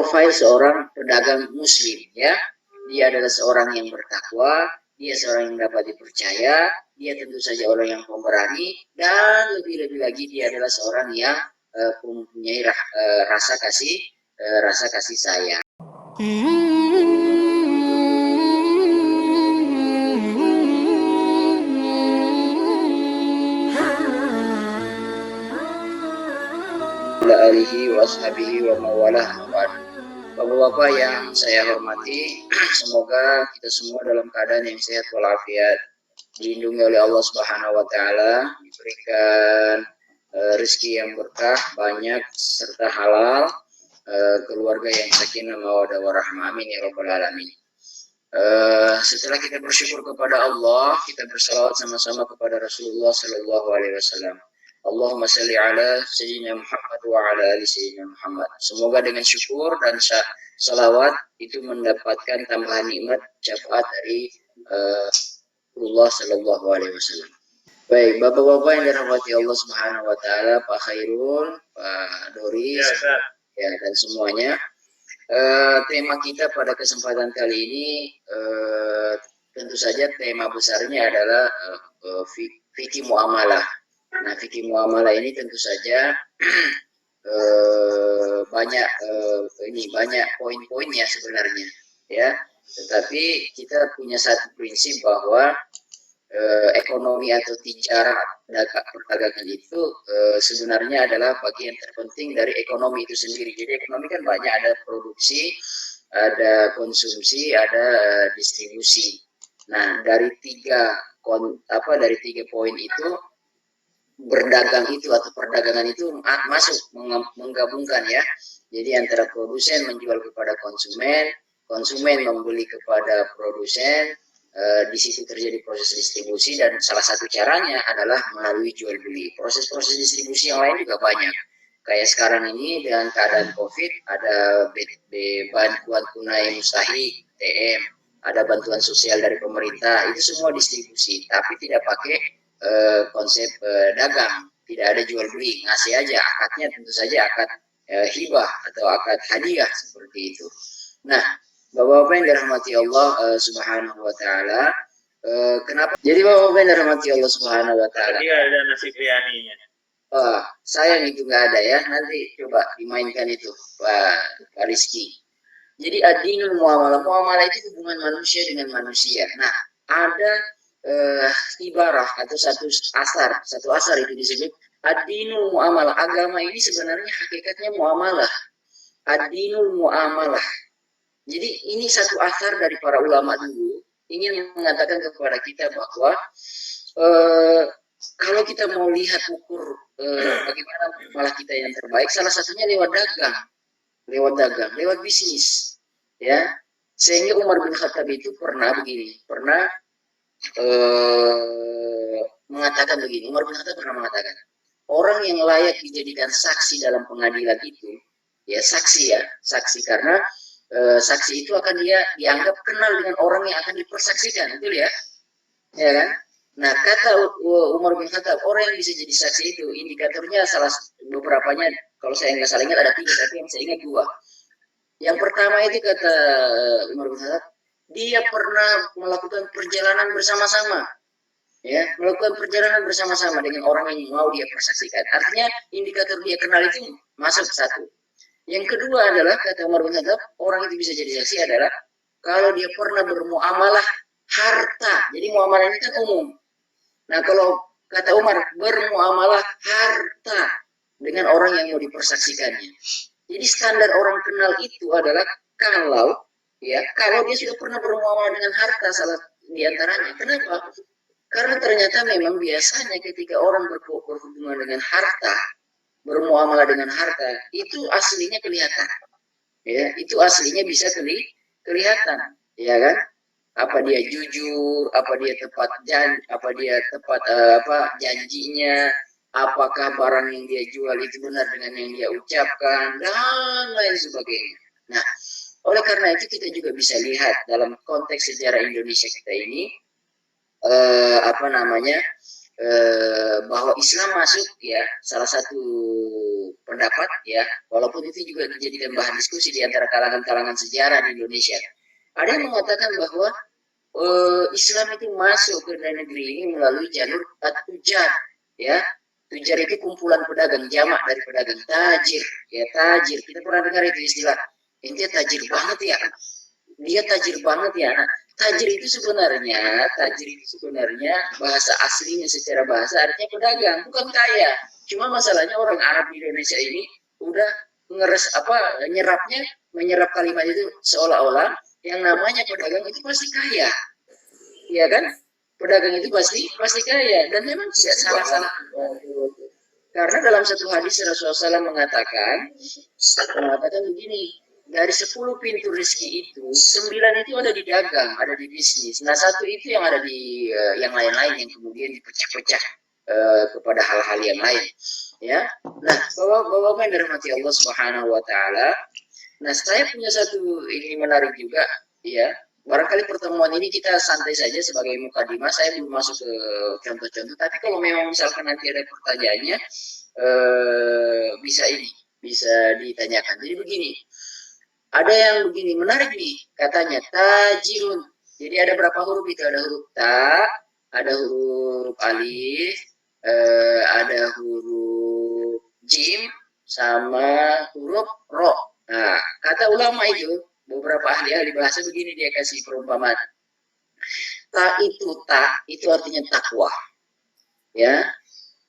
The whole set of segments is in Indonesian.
profil seorang pedagang muslim, ya. Dia adalah seorang yang bertakwa, dia seorang yang dapat dipercaya, dia tentu saja orang yang pemberani, dan lebih-lebih lagi dia adalah seorang yang mempunyai rasa kasih sayang. Alihi washabihi wa mawalah. Bapak-bapak yang saya hormati, semoga kita semua dalam keadaan yang sehat walafiat, dilindungi oleh Allah Subhanahu wa taala, diberikan rezeki yang berkah, banyak serta halal, keluarga yang sakinah mawaddah warahmah, amin ya rabbal alamin. Setelah kita bersyukur kepada Allah, kita bersalawat sama-sama kepada Rasulullah sallallahu alaihi wasallam. Allahumma salli ala sayyidina Muhammad wa ala ali sayyidina Muhammad. Semoga dengan syukur dan salawat itu mendapatkan tambahan nikmat syafaat dari Rasulullah sallallahu alaihi wasallam. Baik, Bapak-bapak yang dirahmati Allah Subhanahu wa taala, Pak Khairul, Pak Doris, ya, dan semuanya. Tema kita pada kesempatan kali ini tentu saja tema besarnya adalah fikih muamalah. Nah, fikih muamalah ini tentu saja banyak poin-poinnya sebenarnya, ya. Tetapi kita punya satu prinsip bahwa ekonomi atau perdagangan itu sebenarnya adalah bagian terpenting dari ekonomi itu sendiri. Jadi ekonomi kan banyak, ada produksi, ada konsumsi, ada distribusi. Nah, dari tiga poin itu, berdagang itu atau perdagangan itu masuk menggabungkan, ya. Jadi antara produsen menjual kepada konsumen, konsumen membeli kepada produsen, di situ terjadi proses distribusi, dan salah satu caranya adalah melalui jual beli. Proses-proses distribusi yang lain juga banyak. Kayak sekarang ini dengan keadaan COVID, ada bantuan tunai mustahik, TM, ada bantuan sosial dari pemerintah, itu semua distribusi, tapi tidak pakai konsep dagang, tidak ada jual beli, ngasih aja. Akadnya tentu saja akad hibah atau akad hadiah seperti itu. Nah, Bapak-bapak yang dirahmati Allah Subhanahu wa taala, kenapa? Jadi Bapak-bapak yang dirahmati Allah Subhanahu wa taala. Tadi ada nasi biryaninya. Sayang itu nggak ada, ya. Nanti coba dimainkan itu, Pak Rizky. Jadi ad-dinul muamalah, muamalah itu hubungan manusia dengan manusia. Nah, ada ibarah atau satu asar itu disebut ad-dinul muamalah. Agama ini sebenarnya hakikatnya muamalah. Ad-dinul muamalah. Jadi ini satu asar dari para ulama dulu ingin mengatakan kepada kita bahwa kalau kita mau lihat ukur bagaimana muamalah kita yang terbaik, salah satunya lewat dagang, lewat bisnis, ya. Sehingga Umar bin Khattab itu pernah mengatakan begini. Umar bin Khattab pernah mengatakan, orang yang layak dijadikan saksi dalam pengadilan itu, ya, saksi karena saksi itu akan dia dianggap kenal dengan orang yang akan dipersaksikan, betul ya? Ya kan? Nah, kata Umar bin Khattab, orang yang bisa jadi saksi itu indikatornya beberapanya, kalau saya nggak salah ingat ada 3, tapi yang saya ingat 2. Yang pertama itu kata Umar bin Khattab, dia pernah melakukan perjalanan bersama-sama, ya, melakukan perjalanan bersama-sama dengan orang yang mau dia persaksikan. Artinya indikator dia kenal itu masuk satu. Yang kedua adalah, kata Umar bin Khattab, orang itu bisa jadi saksi adalah kalau dia pernah bermuamalah harta. Jadi muamalah ini kan umum. Nah, kalau kata Umar, bermuamalah harta dengan orang yang mau dipersaksikannya. Jadi standar orang kenal itu adalah kalau dia sudah pernah bermuamalah dengan harta, salah diantaranya. Kenapa? Karena ternyata memang biasanya ketika orang berhubungan dengan harta, bermuamalah dengan harta, itu aslinya kelihatan, ya, itu aslinya bisa kelihatan, ya kan? Apa dia jujur, apa dia tepat janjinya, apakah barang yang dia jual itu benar dengan yang dia ucapkan, dan lain sebagainya. Nah, oleh karena itu kita juga bisa lihat dalam konteks sejarah Indonesia kita ini, bahwa Islam masuk ya, salah satu pendapat ya, walaupun itu juga dijadikan bahan diskusi di antara kalangan-kalangan sejarah di Indonesia. Ada yang mengatakan bahwa Islam itu masuk ke negeri ini melalui jalur tujar ya. Tujar itu kumpulan pedagang, jamak dari pedagang, tajir ya, tajir. Kita pernah dengar itu istilah, ini tajir banget ya, dia tajir banget ya. Nah, tajir itu sebenarnya bahasa aslinya secara bahasa artinya pedagang, bukan kaya. Cuma masalahnya orang Arab di Indonesia ini udah nyerapnya, menyerap kalimat itu seolah-olah yang namanya pedagang itu pasti kaya, ya kan? Pedagang itu pasti kaya, dan memang tidak salah-salah. Karena dalam satu hadis Rasulullah SAW mengatakan begini, dari 10 pintu rezeki itu, 9 itu ada di dagang, ada di bisnis. Nah, satu itu yang ada di yang lain-lain yang kemudian dipecah-pecah kepada hal-hal yang lain. Ya, nah, bapak-bapak yang dirahmati Allah Subhanahu Wa Taala. Nah, saya punya satu ini menarik juga, ya. Barangkali pertemuan ini kita santai saja sebagai mukadimah. Saya belum masuk ke contoh-contoh. Tapi kalau memang misalkan nanti ada pertanyaannya, bisa ditanyakan. Jadi begini. Ada yang begini, menarik nih, katanya tajirun. Jadi ada berapa huruf itu? Ada huruf ta, ada huruf alif, ada huruf jim, sama huruf ro. Nah, kata ulama itu, beberapa ahli bahasa begini dia kasih perumpamaan. Ta itu artinya takwa. Ya,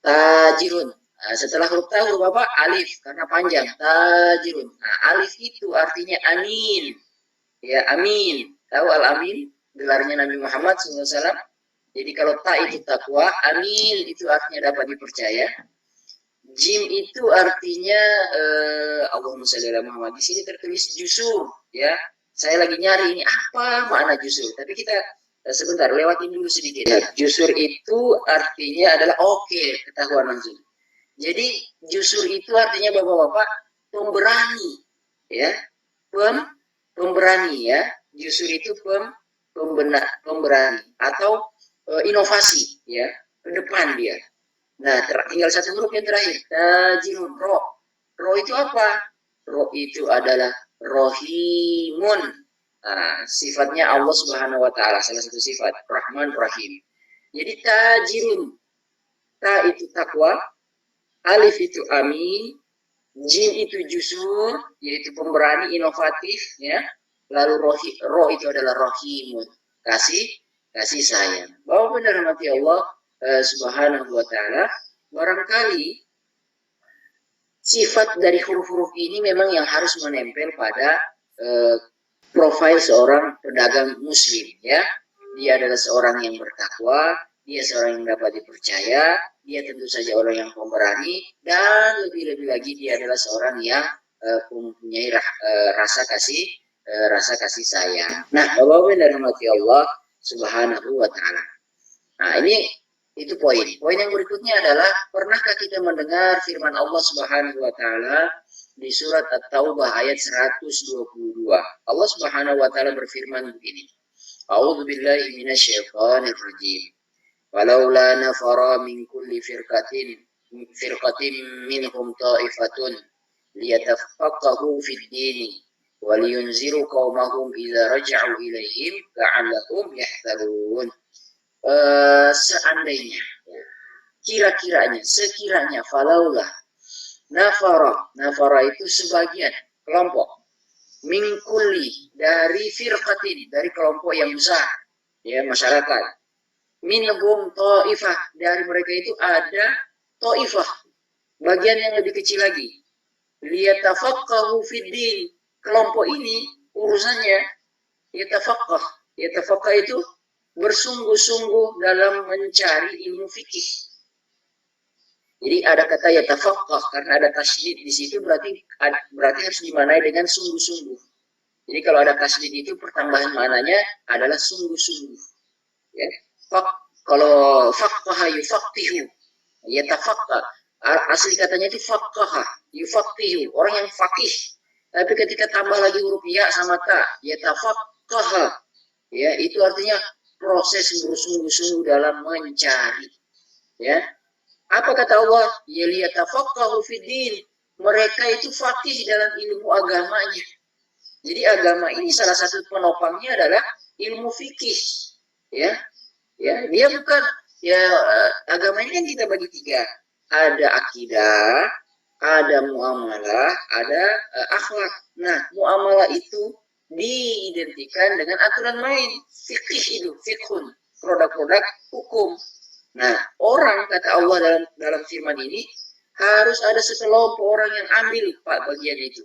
tajirun. Nah, setelah huruf ta huruf apa? Alif, karena panjang. Tajirun. Nah, alif itu artinya amin. Ya, amin. Tahu al-amin? Gelarnya Nabi Muhammad SAW. Jadi kalau ta itu takwa, amin itu artinya dapat dipercaya. Jim itu artinya Allahumma shalli ala Muhammad. Di sini tertulis jusur. Ya, saya lagi nyari ini apa makna jusur. Tapi kita sebentar lewatin dulu sedikit. Jusur itu artinya adalah oke, ketahuan langsung. Jadi jusur itu artinya bapak-bapak pemberani, ya, pemberani ya. Jusur itu pemberani atau inovasi ya, ke depan dia. Nah, tinggal satu huruf yang terakhir, tajirun. Ro itu apa? Ro itu adalah rohimun. Nah, sifatnya Allah Subhanahu Wa Taala, salah satu sifat Rahman Rahim. Jadi tajirun, ta itu takwa, alif itu amin, jim itu jusur, yaitu pemberani inovatif, ya. Lalu ro itu adalah rohimun, kasih sayang. Bahwa benar mati Allah Subhanahu Wa Taala, barangkali sifat dari huruf-huruf ini memang yang harus menempel pada profil seorang pedagang muslim, ya. Dia adalah seorang yang bertakwa, dia seorang yang dapat dipercaya, dia tentu saja orang yang pemberani, dan lebih-lebih lagi dia adalah seorang yang mempunyai rasa kasih sayang. Nah, Bapak-Bapak dan rahmati Allah Subhanahu Wa Taala. Nah, ini itu poin. Poin yang berikutnya adalah, pernahkah kita mendengar firman Allah Subhanahu Wa Taala di surat At-Taubah ayat 122? Allah Subhanahu Wa Taala berfirman begini. A'udzu billahi minasyaitonir rajim. Walaula nafara min kulli firqatin minhum ta'ifatun liyatafaqahu fid dini waliyunziru qaumahum idza raja'u ilaihim la'allahum yahdharun. Seandainya, sekiranya falaula nafara itu sebagian kelompok, mingkuli dari firqatin, dari kelompok yang besar, ya, masyarakat, minhum ta'ifah, dari mereka itu ada ta'ifah, bagian yang lebih kecil lagi, liyatafaqahu fiddin, kelompok ini urusannya yatafaqqah itu bersungguh-sungguh dalam mencari ilmu fikih. Jadi ada kata yatafaqqah karena ada tasydid di situ, berarti harus dimaknai dengan sungguh-sungguh. Jadi kalau ada tasydid itu pertambahan maknanya adalah sungguh-sungguh. Ya. Kalau faqqaha yufaqihu, yatafaqqah, asli katanya itu faqqaha yufaqihu, orang yang faqih. Tapi ketika tambah lagi huruf ya sama ta, yatafaqqaha, ya, itu artinya proses bersungguh-sungguh dalam mencari. Ya, apa kata Allah? Ya liyatafaqahu fiddin. Mereka itu faqih dalam ilmu agamanya. Jadi agama ini salah satu penopangnya adalah ilmu fikih. Ya, ya, dia bukan ya agama ini kan kita bagi tiga. Ada akidah, ada muamalah, ada akhlak. Nah, muamalah itu diidentikan dengan aturan main, fikih itu, fikhun, produk-produk hukum. Nah, orang kata Allah dalam firman ini harus ada sekelompok orang yang ambil Pak bagian itu.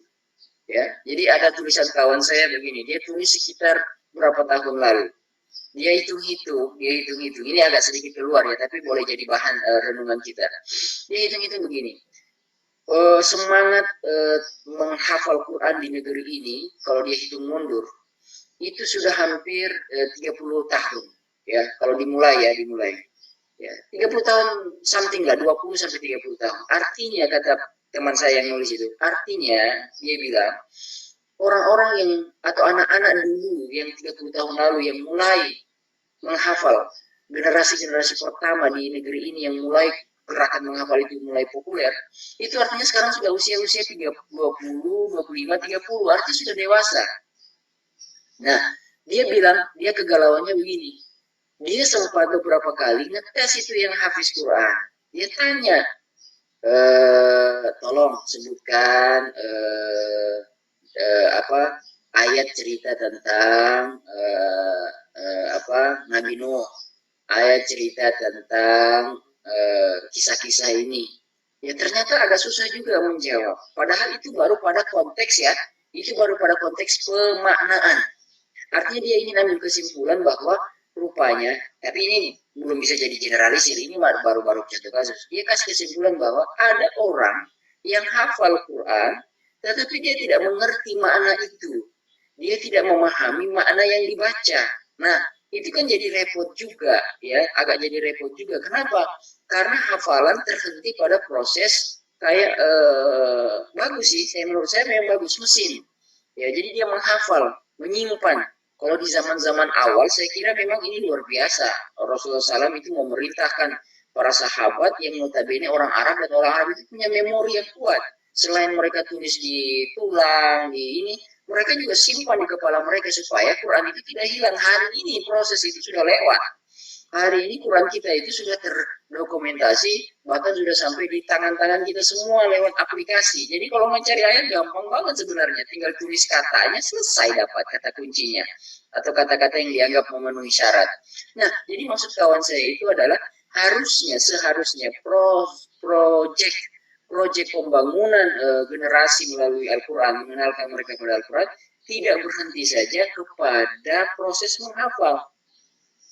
Ya, jadi ada tulisan kawan saya begini, dia tulis sekitar berapa tahun lalu. Dia hitung-hitung. Ini agak sedikit keluar ya, tapi boleh jadi bahan renungan kita. Dia hitung-hitung begini. Semangat menghafal Quran di negeri ini, kalau dia hitung mundur, itu sudah hampir 30 tahun. Ya, kalau dimulai. Ya, 30 tahun something lah, 20 sampai 30 tahun. Artinya kata teman saya yang nulis itu, artinya dia bilang orang-orang yang atau anak-anak dulu yang 30 tahun lalu yang mulai menghafal, generasi-generasi pertama di negeri ini yang mulai gerakan menghafal itu mulai populer, itu artinya sekarang sudah usia-usia 20, 25, 30, artinya sudah dewasa. Nah, dia bilang, dia kegalauannya begini, dia sempat beberapa kali ngetes itu yang hafiz Quran. Dia tanya, tolong sebutkan ayat cerita tentang Nabi Nuh, ayat cerita tentang kisah-kisah ini. Ya ternyata agak susah juga menjawab. Padahal itu baru pada konteks ya, itu baru pada konteks pemaknaan. Artinya dia ingin ambil kesimpulan bahwa rupanya, tapi ini belum bisa jadi generalisir, ini baru-baru contoh kasus. Dia kasih kesimpulan bahwa ada orang yang hafal Quran, tetapi dia tidak mengerti makna itu. Dia tidak memahami makna yang dibaca. Nah, itu kan jadi repot juga, ya, agak jadi repot juga. Kenapa? Karena hafalan terhenti pada proses kayak bagus sih, menurut saya memang bagus mesin. Ya, jadi dia menghafal, menyimpan. Kalau di zaman-zaman awal, saya kira memang ini luar biasa. Rasulullah SAW itu memerintahkan para sahabat yang notabene orang Arab, dan orang Arab itu punya memori yang kuat. Selain mereka tulis di tulang, di ini, mereka juga simpan di kepala mereka supaya Quran itu tidak hilang. Hari ini proses itu sudah lewat. Hari ini Quran kita itu sudah terdokumentasi, bahkan sudah sampai di tangan-tangan kita semua lewat aplikasi. Jadi kalau mencari ayat gampang banget sebenarnya, tinggal tulis katanya, selesai dapat kata kuncinya atau kata-kata yang dianggap memenuhi syarat. Nah, jadi maksud kawan saya itu adalah seharusnya proyek pembangunan generasi melalui Al-Quran, mengenalkan mereka kepada Al-Quran, tidak berhenti saja kepada proses menghafal.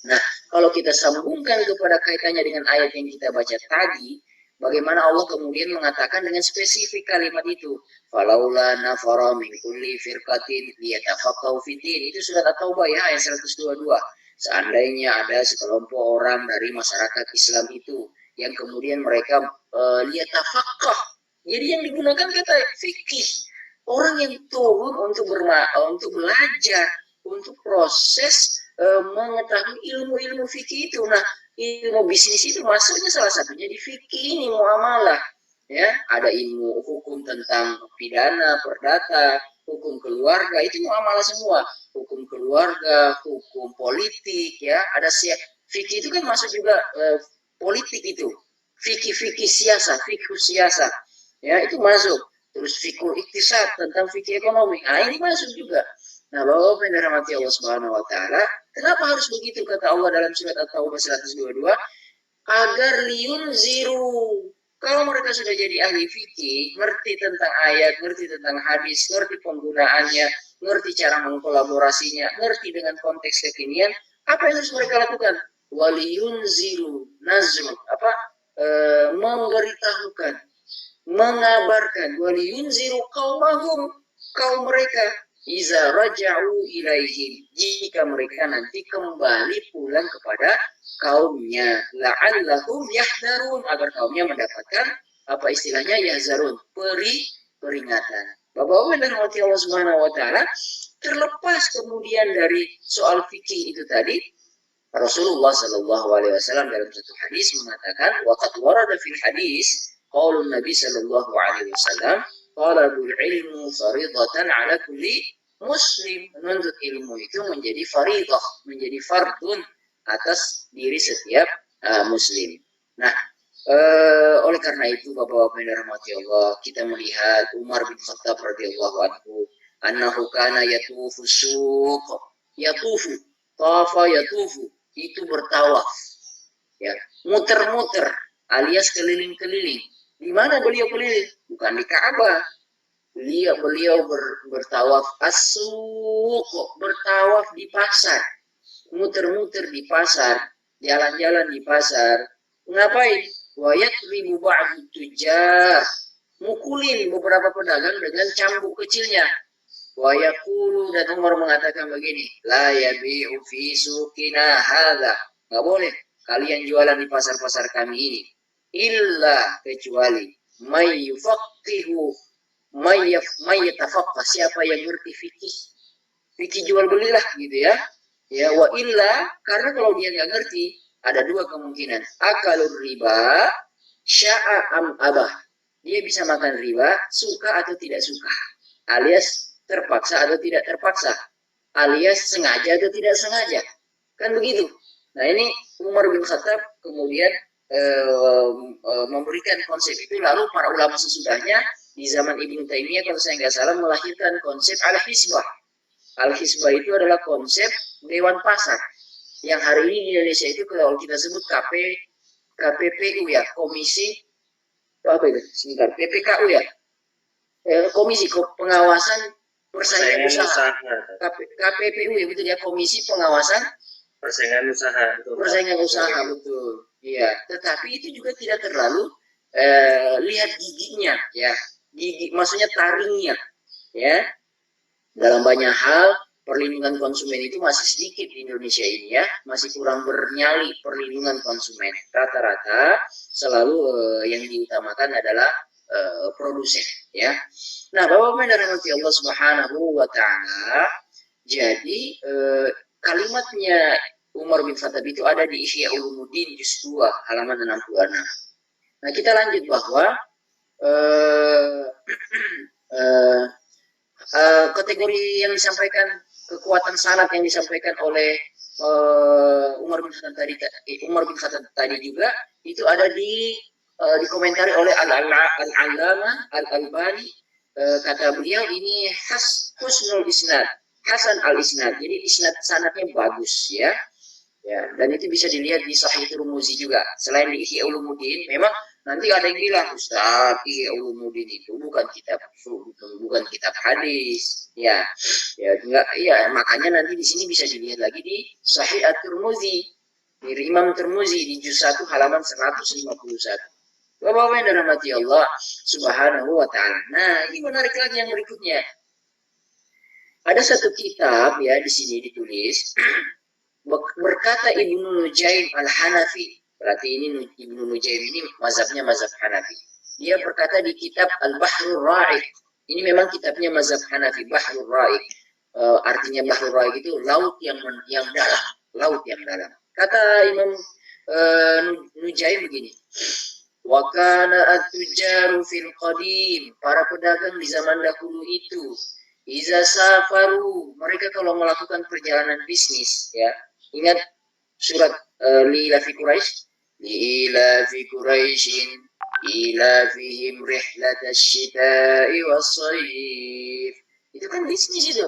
Nah, kalau kita sambungkan kepada kaitannya dengan ayat yang kita baca tadi, bagaimana Allah kemudian mengatakan dengan spesifik kalimat itu, falaula nafara min kulli firqatin liyatafaqahu fiddin. Itu surat At-Taubah ya, ayat 122. Seandainya ada sekelompok orang dari masyarakat Islam itu yang kemudian mereka liyatafaqah. Jadi yang digunakan kata fikih. Orang yang turun untuk belajar, untuk proses mengetahui ilmu-ilmu fikih itu. Nah, ilmu bisnis itu masuknya salah satunya di fikih ini, muamalah. Ya, ada ilmu hukum tentang pidana, perdata, hukum keluarga, itu muamalah semua. Hukum keluarga, hukum politik, ya, ada fikih itu kan masuk juga politik itu. Fikih siasat, ya, itu masuk. Terus fikih iktisad tentang fikih ekonomi. Nah, ini masuk juga. Nah, Bapak yang dirahmati Allah Subhanahu wa taala, kenapa harus begitu kata Allah dalam surat At-Taubah 122? Agar liunziru. Kalau mereka sudah jadi ahli fikih, ngerti tentang ayat, ngerti tentang hadis, ngerti penggunaannya, ngerti cara mengkolaborasinya, ngerti dengan konteks kekinian, apa yang harus mereka lakukan? Waliyunziru nazru, memberitahukan, mengabarkan, waliyunziru kaum mereka iza raja'u ilaihim, jika mereka nanti kembali pulang kepada kaumnya, la'allahum yahdharun, agar kaumnya mendapatkan apa istilahnya yahzarun, peringatan. Bapak-bapak dan Allah Subhanahu wa taala, terlepas kemudian dari soal fikih itu tadi, Rasulullah Shallallahu Alaihi Wasallam dalam satu hadis mengatakan, waqad warada fil hadis qaulun Nabi Shallallahu Alaihi Wasallam, talabul ilmu faridatan ala kulli muslim. Menuntut ilmu itu menjadi faridah, menjadi fardun atas diri setiap muslim. Nah, oleh karena itu Bapak-bapak yang dirahmati Allah, kita melihat Umar bin Khattab radhiyallahu anhu, annahu kana yatufu suq, yatufu, tafa yatufu, itu bertawaf, ya, muter-muter alias keliling-keliling. Di mana beliau keliling? Bukan di Ka'bah. Beliau bertawaf as-suq, bertawaf di pasar, muter-muter di pasar, jalan-jalan di pasar. Ngapain? Wa yatribu ba'du tujar, mukulin beberapa pedagang dengan cambuk kecilnya. Wa yaqulu, dan Umar mengatakan begini, la yabi'u fi suqina hadza, enggak boleh kalian jualan di pasar-pasar kami ini, illa kecuali may yufaqihu may yatafaqqah, siapa yang ngerti fikih jual belilah gitu ya. Ya, wa illa, karena kalau dia nggak ngerti ada dua kemungkinan, akalur riba sya'a am abah, dia bisa makan riba suka atau tidak suka, alias terpaksa atau tidak terpaksa, alias sengaja atau tidak sengaja, kan begitu. Nah, ini Umar bin Khattab kemudian memberikan konsep itu. Lalu para ulama sesudahnya di zaman Ibnu Taimiyah kalau saya nggak salah melahirkan konsep al-hisbah. Al-hisbah itu adalah konsep dewan pasar yang hari ini di Indonesia itu kalau kita sebut KPPU ya, komisi apa itu? Sebentar, PPKU ya, komisi pengawasan persaingan usaha. KPPU ya, betul ya, komisi pengawasan persaingan usaha. Persaingan usaha, betul. Iya, tetapi itu juga tidak terlalu lihat giginya ya, gigi maksudnya taringnya ya. Dalam banyak hal perlindungan konsumen itu masih sedikit di Indonesia ini ya, masih kurang bernyali perlindungan konsumen. Rata-rata selalu yang diutamakan adalah produsen ya. Nah, Bapak-bapak yang dirahmati Allah Subhanahu wa taala, jadi kalimatnya Umar bin Khattab itu ada di Ihya Ulumuddin juz 2 halaman 66. Nah, kita lanjut bahwa kategori yang disampaikan, kekuatan sanad yang disampaikan oleh Umar bin Khattab tadi juga itu ada dikomentari oleh Al-Allamah Al-Albani. Kata beliau ini husnul isnad, hasan al-isnad, jadi isnad sanadnya bagus ya. Ya, dan itu bisa dilihat di Sahih Tirmizi juga. Selain di Ihya Ulumuddin, memang nanti ada yang bilang, Ustaz, Ihya Ulumuddin itu bukan kitab hadis. Ya, enggak, ya, makanya nanti di sini bisa dilihat lagi di Sahih At-Tirmizi, di Imam Tirmizi di juz 1 halaman 151. Bapak-bapak yang dirahmati Allah Subhanahu wa taala. Nah, ini menarik lagi yang berikutnya. Ada satu kitab ya di sini ditulis berkata Ibnu Nujaim Al-Hanafi. Berarti ini Ibnu Nujaim ini mazhabnya mazhab Hanafi. Dia berkata di kitab Al-Bahrul Ra'iq. Ini memang kitabnya mazhab Hanafi, Bahrul Ra'iq. Artinya Bahrul Ra'iq itu laut yang dalam, laut yang dalam. Kata Imam Nujaim begini. Wa kana at-tujaru fil qadim, para pedagang di zaman dahulu itu, iza safaru, mereka kalau melakukan perjalanan bisnis ya. Ingat surat Li'ilafi Quraisy, Li'ilafi Quraisyin ilafihim rihlatash shita'i was-shayf. Itu kan bisnis itu.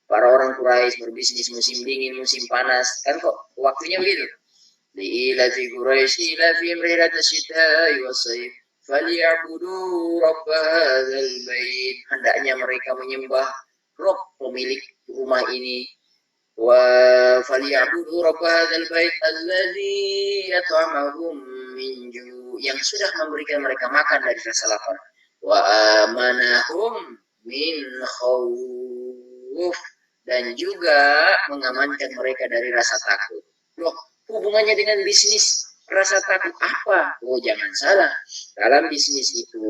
Para orang Quraisy berbisnis musim dingin, musim panas, kan kok waktunya begitu. Li'ilafi Quraisy ilafihim rihlatash shita'i was-shayf falyabudu rabb hadzal bait. Hendaknya mereka menyembah Rabb pemilik rumah ini. Wa falyabudu rabb hadzal bait alladzi at'amahum min ju', yang sudah memberikan mereka makan dari rasa lapar. Wa amanahum min khauf, dan juga mengamankan mereka dari rasa takut. Loh, hubungannya dengan bisnis rasa takut apa? Oh, jangan salah. Dalam bisnis itu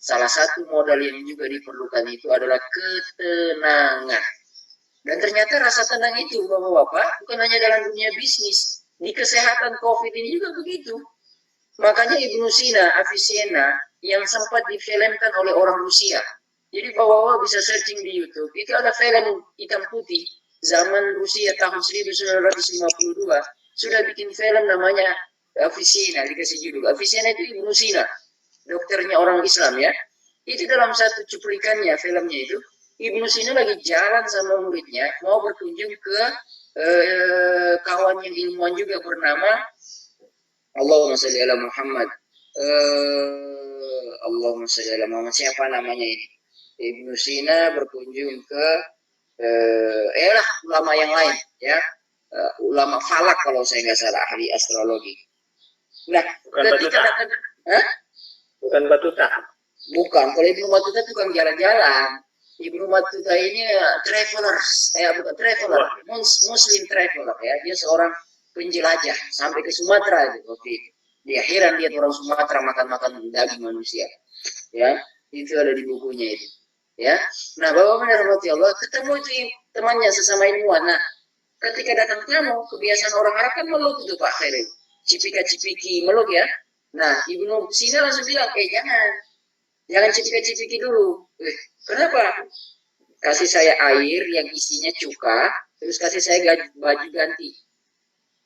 salah satu modal yang juga diperlukan itu adalah ketenangan. Dan Dan ternyata rasa tenang itu, Bapak-Bapak, bukan hanya dalam dunia bisnis. Di kesehatan COVID ini juga begitu. Makanya Ibnu Sina, Avicenna, yang sempat difilmkan oleh orang Rusia. Jadi Bapak-Bapak bisa searching di YouTube. Itu ada film hitam putih. Zaman Rusia tahun 1952. Sudah bikin film namanya Avicenna, dikasih judul. Avicenna itu Ibnu Sina, dokternya orang Islam ya. Itu dalam satu cuplikannya filmnya itu, Ibnu Sina lagi jalan sama muridnya, mau berkunjung ke kawan yang ilmuwan juga bernama Allahumma sholli ala Muhammad. Allahumma sholli ala Muhammad. Siapa namanya ini? Ibnu Sina berkunjung ke ulama yang lain ya. Ulama falak kalau saya nggak salah, ahli astrologi. Nah, bukan ketika datang, bukan Batuta. Bukan, kalau Ibnu Batuta tukang jalan-jalan. Ibnu Batuta ini travelers, bukan traveler, Muslim traveler ya. Dia seorang penjelajah sampai ke Sumatera gitu. Oke. Dia heran lihat orang Sumatera makan-makan daging manusia. Ya, itu ada di bukunya itu. Ya. Nah, Bapak rahmati Allah, ketemu itu temannya sesama ilmuwan. Nah, ketika datang tamu, kebiasaan orang Arab kan meluk itu Pak Khairil. Cipika-cipiki meluk ya. Nah, Ibnu Sina langsung bilang, jangan cipika-cipiki dulu. Kenapa? Kasih saya air yang isinya cuka, terus kasih saya baju ganti.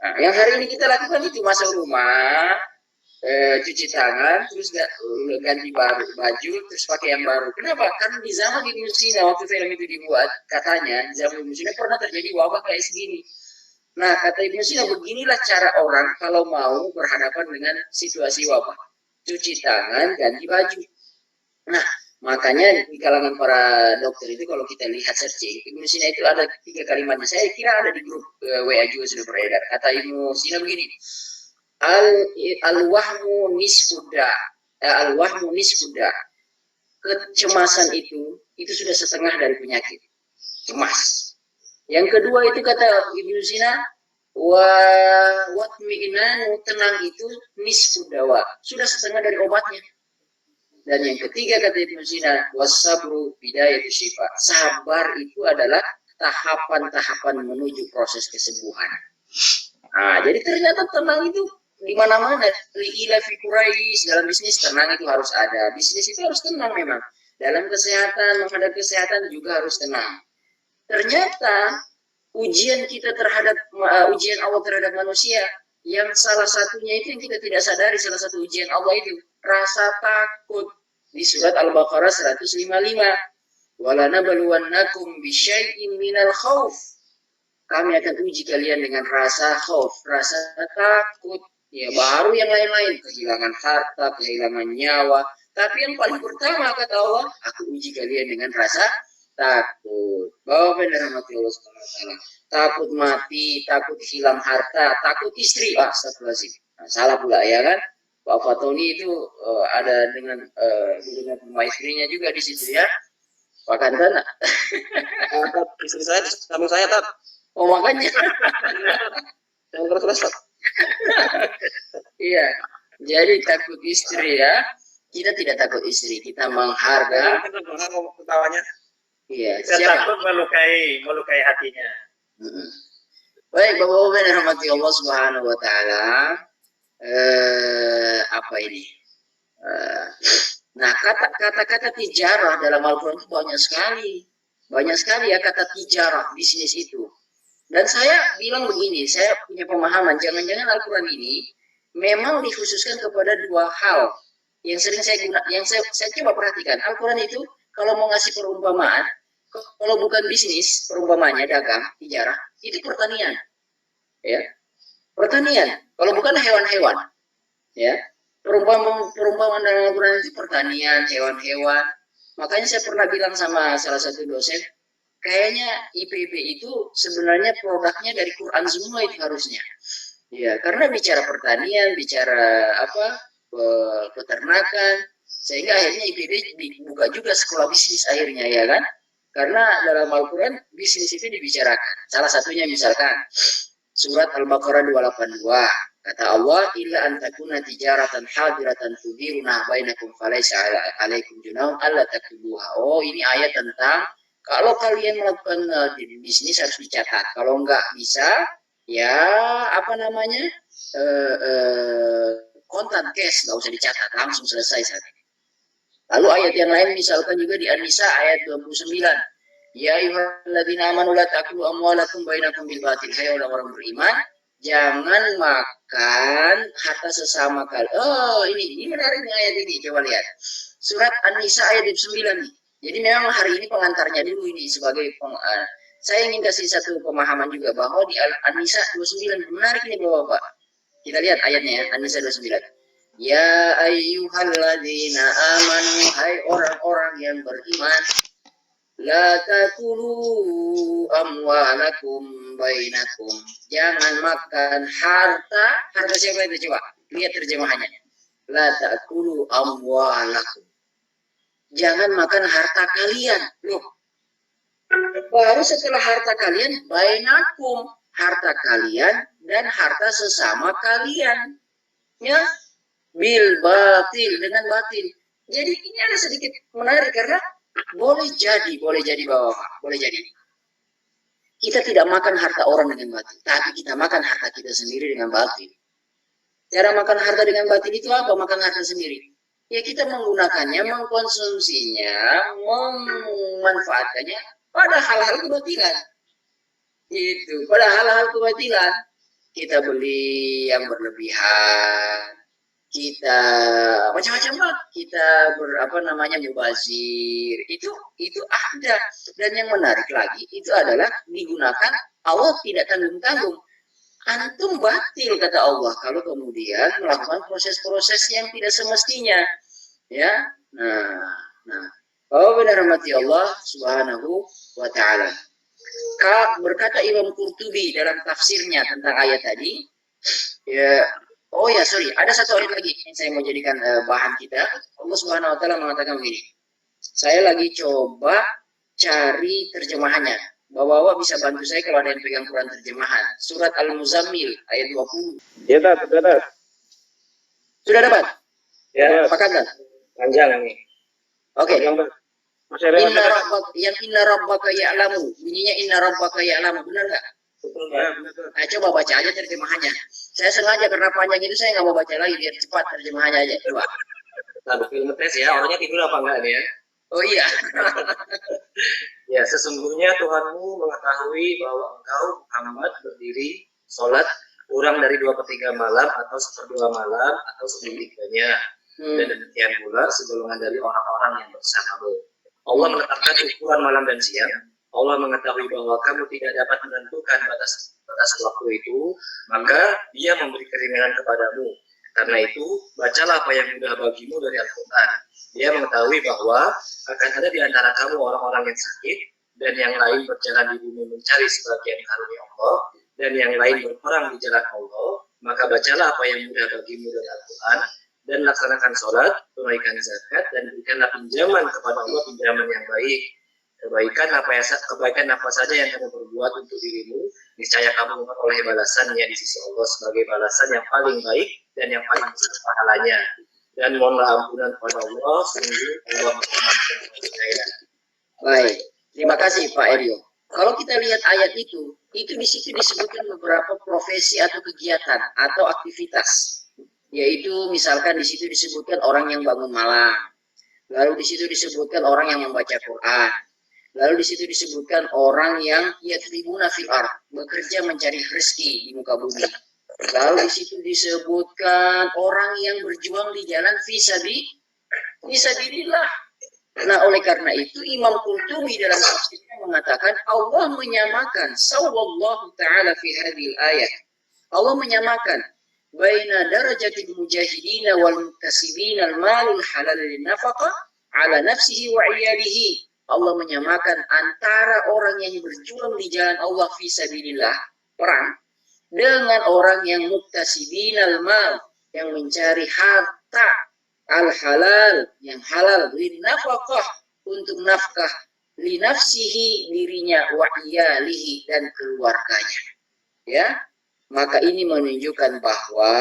Nah, yang hari ini kita lakukan itu masuk rumah, cuci tangan, terus ganti baju, terus pakai yang baru. Kenapa? Karena di zaman Ibnu Sina waktu film itu dibuat, katanya di zaman Ibnu Sina pernah terjadi wabah kayak segini. Nah, kata Ibnu Sina, beginilah cara orang kalau mau berhadapan dengan situasi wabah. Cuci tangan, ganti baju. Nah, makanya di kalangan para dokter itu kalau kita lihat searching, Ibnu Sina itu ada 3 kalimatnya. Saya kira ada di grup WA juga sudah beredar. Kata Ibnu Sina begini, al-wahmu nisfuda, al-wahmu nisfuda. Kecemasan itu sudah setengah dari penyakit. Cemas. Yang kedua itu kata Ibnu Sina, watmi'nanu, tenang itu nisfudawa. Sudah setengah dari obatnya. Dan yang ketiga kata Ibnu Sina, wasabru bidayatu syifa. Sabar itu adalah tahapan-tahapan menuju proses kesembuhan. Nah, jadi ternyata tenang itu di mana-mana. Li'ila fi Quraisy, dalam bisnis tenang itu harus ada. Bisnis itu harus tenang memang. Dalam kesehatan, menghadapi kesehatan juga harus tenang. Ternyata ujian kita terhadap ujian Allah terhadap manusia, yang salah satunya itu yang kita tidak sadari, salah satu ujian Allah itu rasa takut. Di surat Al-Baqarah 155, walanabluwannakum bisyai'in minal khauf. Kami akan uji kalian dengan rasa khauf, rasa takut. Ya, baru yang lain-lain, kehilangan harta, kehilangan nyawa. Tapi yang paling pertama kata Allah, aku uji kalian dengan rasa takut. Bapak dan rahmati Allah SWT. Takut mati, takut hilang harta, takut istri. Astagfirullahaladzim. Nah, salah pula ya kan? Pak Fatoni itu ada dengan sama istrinya juga di situ ya. Pak Kantana. Istri saya di samping saya, Tat. Oh, makanya. Yang terus. Iya. Jadi takut istri ya. Kita tidak takut istri, kita menghargai. Kita menghargai ketawanya. Iya. Kita takut melukai hatinya. Baik, Bapak-bapak yang rahmati Allah Subhanahu wa taala. Apa ini? Nah, kata-kata tijarah dalam Al-Quran itu banyak sekali ya kata tijarah, bisnis itu. Dan saya bilang begini, saya punya pemahaman, jangan-jangan Al-Quran ini memang dikhususkan kepada 2 hal yang sering saya gunakan, yang saya coba perhatikan. Al-Quran itu kalau mau ngasih perumpamaan, kalau bukan bisnis, perumpamanya dagang, tijarah, itu pertanian, ya. Pertanian, kalau bukan hewan-hewan, ya. Perumpamaan dalam Al-Quran itu pertanian, hewan-hewan. Makanya saya pernah bilang sama salah satu dosen, kayaknya IPB itu sebenarnya produknya dari Quran semua itu harusnya. Ya, karena bicara pertanian, bicara peternakan, sehingga akhirnya IPB dibuka juga sekolah bisnis akhirnya ya kan. Karena dalam Al-Quran bisnis itu dibicarakan. Salah satunya misalkan surat Al-Baqarah 282. Kata Allah, illa an takuna tijaratan hadiratan tudiruna bainakum falaysa alaikum junahun alla taktubuha. Oh, ini ayat tentang Kalau kalian melakukan bisnis harus dicatat. Kalau nggak bisa, ya apa namanya, kontan cash nggak usah dicatat, langsung selesai saat ini. Lalu ayat yang lain misalkan juga di An-Nisa ayat 29. Ya ayyuhalladzina amanu la ta'kulu amwalakum bainakum bil batil. Hai orang-orang beriman, jangan makan harta sesama kalian. Oh, ini menarik nih ayat ini. Coba lihat. Surat An-Nisa ayat 29 nih. Jadi memang hari ini pengantarnya dulu ini sebagai saya ingin kasih satu pemahaman juga bahwa di An-Nisa 29 menarik ini Bapak. Kita lihat ayatnya ya, An-Nisa 29. Ya ayyuhalladzina amanu, hai orang-orang yang beriman, la takulu amwalakum bainakum. Jangan makan harta siapa itu coba? Lihat terjemahannya. La takulu amwalakum. Jangan makan harta kalian. Loh. Baru setelah harta kalian bainakum, harta kalian dan harta sesama kalian. Ya, bil batil, dengan batil. Jadi ini ada sedikit menarik karena boleh jadi Bapak, boleh jadi kita tidak makan harta orang dengan batil, tapi kita makan harta kita sendiri dengan batil. Cara makan harta dengan batil itu apa? Makan harta sendiri. Ya kita menggunakannya, mengkonsumsinya, memanfaatkannya pada hal-hal kebatilan. Itu, pada hal-hal kebatilan. Kita beli yang berlebihan, kita macam-macam lah, kita mubazir, itu ada. Dan yang menarik lagi itu adalah digunakan, Allah tidak tanggung-tanggung. Antum batil kata Allah kalau kemudian melakukan proses-proses yang tidak semestinya, ya. Oh benar rahmati Allah subhanahu wa ta'ala. Berkata Imam Qurtubi dalam tafsirnya tentang ayat tadi, ya. Oh ya, sorry, ada satu ayat lagi yang saya mau jadikan bahan kita. Allah Subhanahu wa taala mengatakan begini. Saya lagi coba cari terjemahannya. Bapak-bapak bisa bantu saya kalau ada yang pegang Quran terjemahan. Surat Al-Muzammil ayat 20. Ya, sudah. Sudah dapat? Ya. Pakatan? Panjang ini. Oke. Inna inna rabbaka ya'lamu. Bunyinya inna rabbaka ya'lamu. Benar nggak? Nah, coba baca aja terjemahannya. Saya sengaja karena panjang itu saya nggak mau baca lagi biar cepat terjemahannya aja. Coba. Nah, film tes ya, orangnya tidur apa enggak nih ya? Oh iya. Ya, sesungguhnya Tuhanmu mengetahui bahwa engkau Muhammad berdiri sholat kurang dari 2/3 malam atau 1/2 malam atau 1/3-nya. Dan demikian pula segolongan dari orang-orang yang bersamamu. Allah menetapkan ukuran malam dan siang. Allah mengetahui bahwa kamu tidak dapat menentukan batas waktu itu, maka Dia memberi keringanan kepadamu. Karena itu, bacalah apa yang mudah bagimu dari Al-Quran. Dia mengetahui bahwa akan ada di antara kamu orang-orang yang sakit, dan yang lain berjalan di bumi mencari sebagian karunia Allah, dan yang lain berperang di jalan Allah. Maka bacalah apa yang mudah bagimu dari Al-Quran, dan laksanakan sholat, tunaikan zakat, dan berikanlah pinjaman kepada Allah pinjaman yang baik. Kebaikan apa saja yang kamu berbuat untuk dirimu, niscaya kamu memperoleh balasannya di sisi Allah sebagai balasan yang paling baik dan yang paling besar pahalanya. Dan mohonlah ampunan kepada Allah, sungguh Allah mengampuni percaya. Baik, terima kasih Pak Erio. Kalau kita lihat ayat itu di situ disebutkan beberapa profesi atau kegiatan atau aktivitas. Yaitu misalkan di situ disebutkan orang yang bangun malam. Lalu di situ disebutkan orang yang membaca Quran. Lalu di situ disebutkan orang yang yatribuna fil ard, bekerja mencari rezeki di muka bumi. Lalu di situ disebutkan orang yang berjuang di jalan fisabilillah. Nah, oleh karena itu Imam Qurtubi dalam tafsirnya mengatakan Allah menyamakan sallallahu taala fi hadhil ayat. Allah menyamakan baina darajatil mujahidin wal muktasibin al malul halal lin nafaqah ala nafsihi wa iyalihi. Allah menyamakan antara orang yang berjuang di jalan Allah fisabilillah, perang, dengan orang yang muktasibin al-mal, yang mencari harta al-halal, yang halal, linafaqah, untuk nafkah, linafsihi, dirinya, wa iyalihi, dan keluarganya. Ya, maka ini menunjukkan bahwa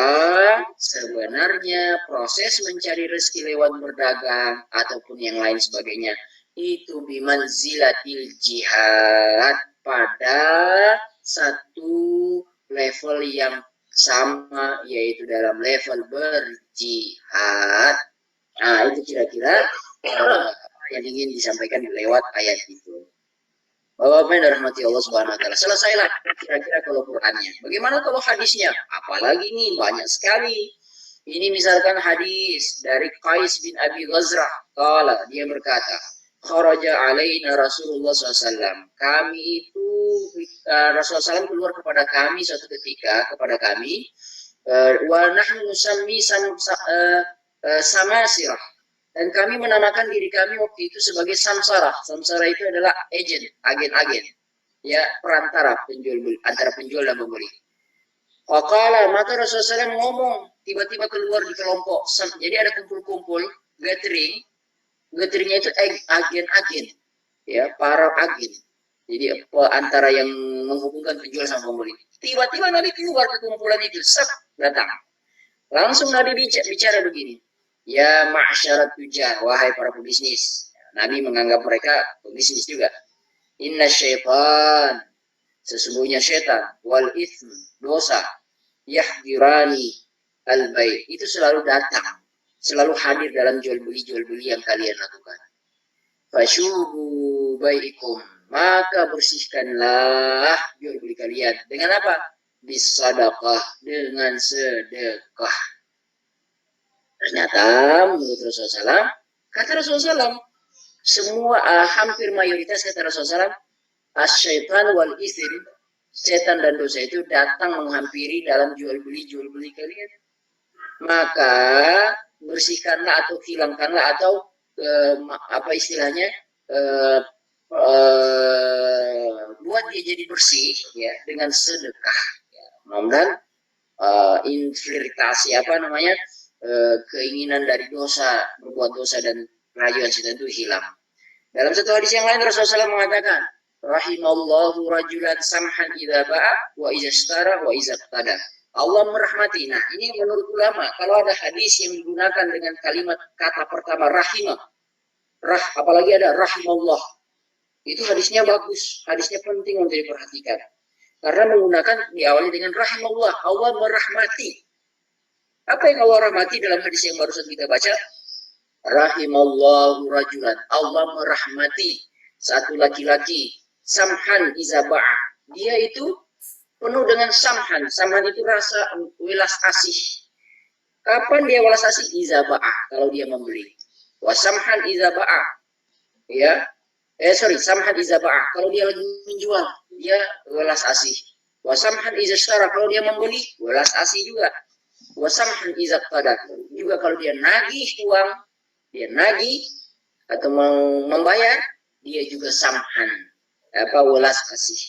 sebenarnya proses mencari rezeki lewat berdagang ataupun yang lain sebagainya itu bimanzilatil jihad, pada satu level yang sama, yaitu dalam level berjihad. Nah, itu kira-kira yang ingin disampaikan lewat ayat itu. Bapak-bapak yang dirahmati Allah Subhanahu wa taala. Selesailah kira-kira kalau Qur'annya. Bagaimana kalau hadisnya? Apalagi nih banyak sekali. Ini misalkan hadis dari Qais bin Abi Ghazrah. Qala, dia berkata, kharaja alaina Rasulullah SAW. Kami itu Rasulullah SAW keluar kepada kami suatu ketika, kepada kami, wa nahnu nusammi samasirah. Dan kami menamakan diri kami waktu itu sebagai samsara. Samsara itu adalah agen-agen, ya, perantara penjual beli, antara penjual dan pembeli. Waqala, maka Rasulullah SAW ngomong, tiba-tiba keluar di kelompok. Jadi ada kumpul-kumpul, gatheringnya itu agen-agen, ya, para agen. Jadi antara yang menghubungkan penjual sama pembeli. Tiba-tiba Nabi keluar ke kumpulan itu, datang. Langsung Nabi bicara begini. Ya ma'syarat tujar, wahai para pebisnis. Nabi menganggap mereka pebisnis juga. Inna syaitan, sesungguhnya syaitan, wal itsm, dosa, yahdirani al-bai, itu selalu datang, selalu hadir dalam jual beli yang kalian lakukan. Fasyubu baikum, maka bersihkanlah jual beli kalian. Dengan apa? Bisadaqah, dengan sedekah. Ternyata menurut Rasulullah SAW, kata Rasulullah SAW, semua hampir mayoritas kata Rasulullah SAW, asyaitan wal itsm, setan dan dosa itu datang menghampiri dalam jual beli kalian. Maka bersihkanlah atau hilangkanlah atau apa istilahnya, buat dia jadi bersih, ya, dengan sedekah. Ya, mudah-mudahan infiltrasi apa namanya, keinginan dari dosa, berbuat dosa dan rayuan setan itu hilang. Dalam satu hadis yang lain Rasulullah SAW mengatakan, rahimallahu rajulan samhan idza ba'a wa idza ishtara wa idza qtada. Allah merahmati. Nah, ini menurut ulama, kalau ada hadis yang digunakan dengan kalimat kata pertama rahimah, apalagi ada rahimallah, itu hadisnya bagus, hadisnya penting untuk diperhatikan. Karena menggunakan diawali dengan rahimallah, Allah merahmati. Apa yang Allah rahmati dalam hadis yang barusan kita baca? Rahimallahu rajulan, Allah merahmati satu laki-laki, samhan izaba'a, dia itu penuh dengan samhan. Samhan itu rasa welas asih. Kapan dia welas asih? Izaba'a, kalau dia membeli. Wasamhan izaba'a, ya, samhan izaba'a, kalau dia lagi menjual, dia welas asih. Wasamhan izashtara, kalau dia membeli, welas asih juga. Wasamhan izaqtada, juga kalau dia nagih uang, dia nagih atau membayar, dia juga samhan, apa, welas asih.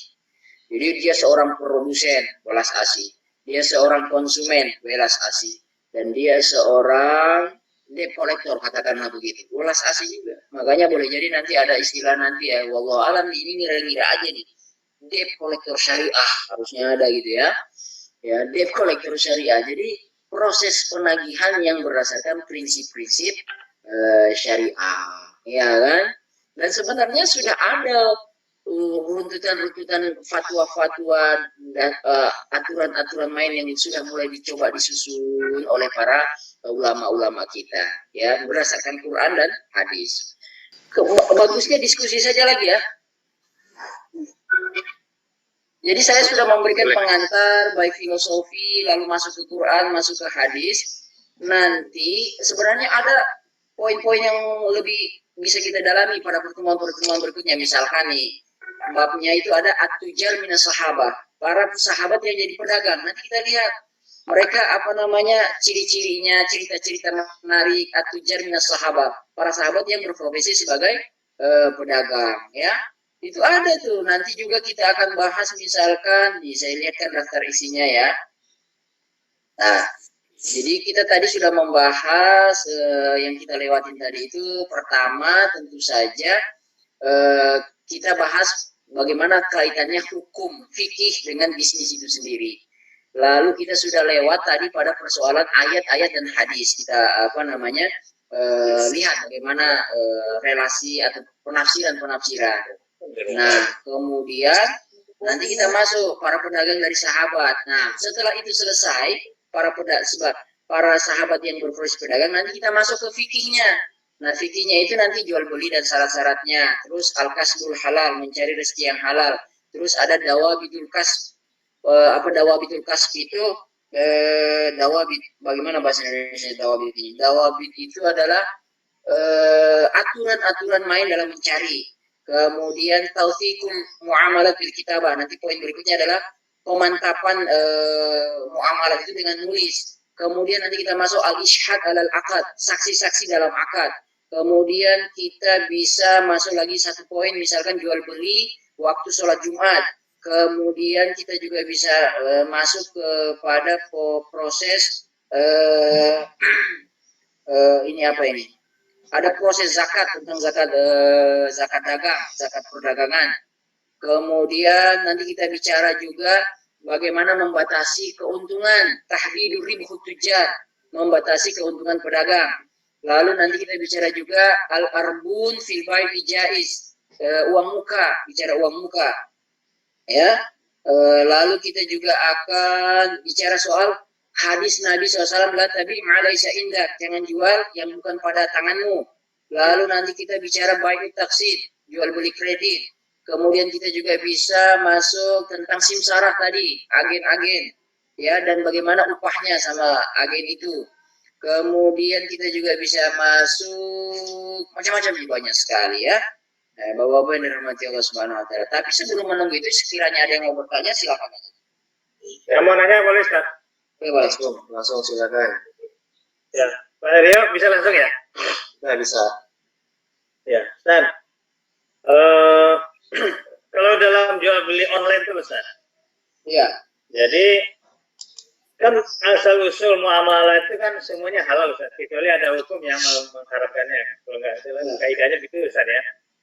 Jadi dia seorang produsen, welas asih. Dia seorang konsumen, welas asih. Dan dia seorang debt collector, katakanlah begitu, welas asih juga. Makanya boleh jadi nanti ada istilah nanti, ya, wallahu alam, ini ngira-ngira aja nih, debt collector syariah, harusnya ada gitu ya. Ya, debt collector syariah. Jadi proses penagihan yang berdasarkan prinsip-prinsip syariah, ya kan? Dan sebenarnya sudah ada runtutan-runtutan fatwa-fatwa dan aturan-aturan main yang sudah mulai dicoba disusun oleh para ulama-ulama kita, ya, berdasarkan Quran dan hadis. Bagusnya diskusi saja lagi ya. Jadi saya sudah memberikan pengantar baik filosofi, lalu masuk ke Quran, masuk ke hadis. Nanti sebenarnya ada poin-poin yang lebih bisa kita dalami pada pertemuan-pertemuan berikutnya. Misalkan nih, babnya itu ada at-tujar minas sahabah, para sahabat yang jadi pedagang. Nanti kita lihat mereka apa namanya, ciri-cirinya, cerita-cerita menarik at-tujar minas sahabah, para sahabat yang berprofesi sebagai pedagang, ya. Itu ada tuh, nanti juga kita akan bahas, misalkan, saya lihat kan daftar isinya ya. Nah, jadi kita tadi sudah membahas yang kita lewatin tadi itu, pertama tentu saja kita bahas bagaimana kaitannya hukum fikih dengan bisnis itu sendiri. Lalu kita sudah lewat tadi pada persoalan ayat-ayat dan hadis. Kita apa namanya, lihat bagaimana relasi atau penafsiran. Nah, kemudian nanti kita masuk para pedagang dari sahabat. Nah, setelah itu selesai, para sahabat yang berprofesi pedagang, nanti kita masuk ke fikihnya. Nah, fikihnya itu nanti jual beli dan syarat-syaratnya. Terus al-kasbul halal, mencari rezeki yang halal. Terus ada dawabitul kasb. Apa dawabitul kasb itu? Dawabit, bagaimana bahasa Indonesia dawabit ini? Dawabit itu adalah aturan-aturan main dalam mencari. Kemudian taufiqul muamalat bil kitabah. Nanti poin berikutnya adalah pemantapan muamalat itu dengan nulis. Kemudian nanti kita masuk al-ishhad alal akad, saksi-saksi dalam akad. Kemudian kita bisa masuk lagi satu poin, misalkan jual beli waktu sholat Jumat. Kemudian kita juga bisa masuk kepada proses ini apa ini? Ada proses zakat, tentang zakat dagang, zakat perdagangan. Kemudian nanti kita bicara juga bagaimana membatasi keuntungan, tahdidur ribhu tujar, membatasi keuntungan pedagang. Lalu nanti kita bicara juga al-arbun fil bai'i jaiz, uang muka, bicara uang muka. Ya. Lalu kita juga akan bicara soal hadis Nabi SAW, la tabi' ma laysa indak, jangan jual yang bukan pada tanganmu. Lalu nanti kita bicara bai'ut taqsid, jual beli kredit. Kemudian kita juga bisa masuk tentang simsarah tadi, agen-agen, ya, dan bagaimana upahnya sama agen itu. Kemudian kita juga bisa masuk macam-macam, banyak sekali ya. Bapak-bapak yang dirahmati Allah Subhanahu wa taala. Tapi sebelum menunggu itu, sekiranya ada yang mau bertanya silakan. Yang mau nanya boleh, Ustaz? Langsung silakan. Ya, Pak Rio bisa langsung ya? Nah, bisa. Ya, Ustaz. Kalau dalam jual beli online itu, Ustaz. Iya. Jadi kan asal usul muamalah itu kan semuanya halal, Ustaz. Kecuali ada hukum yang mengharapkannya. Kalau nggak salah kaidahnya gitu, Ustaz ya.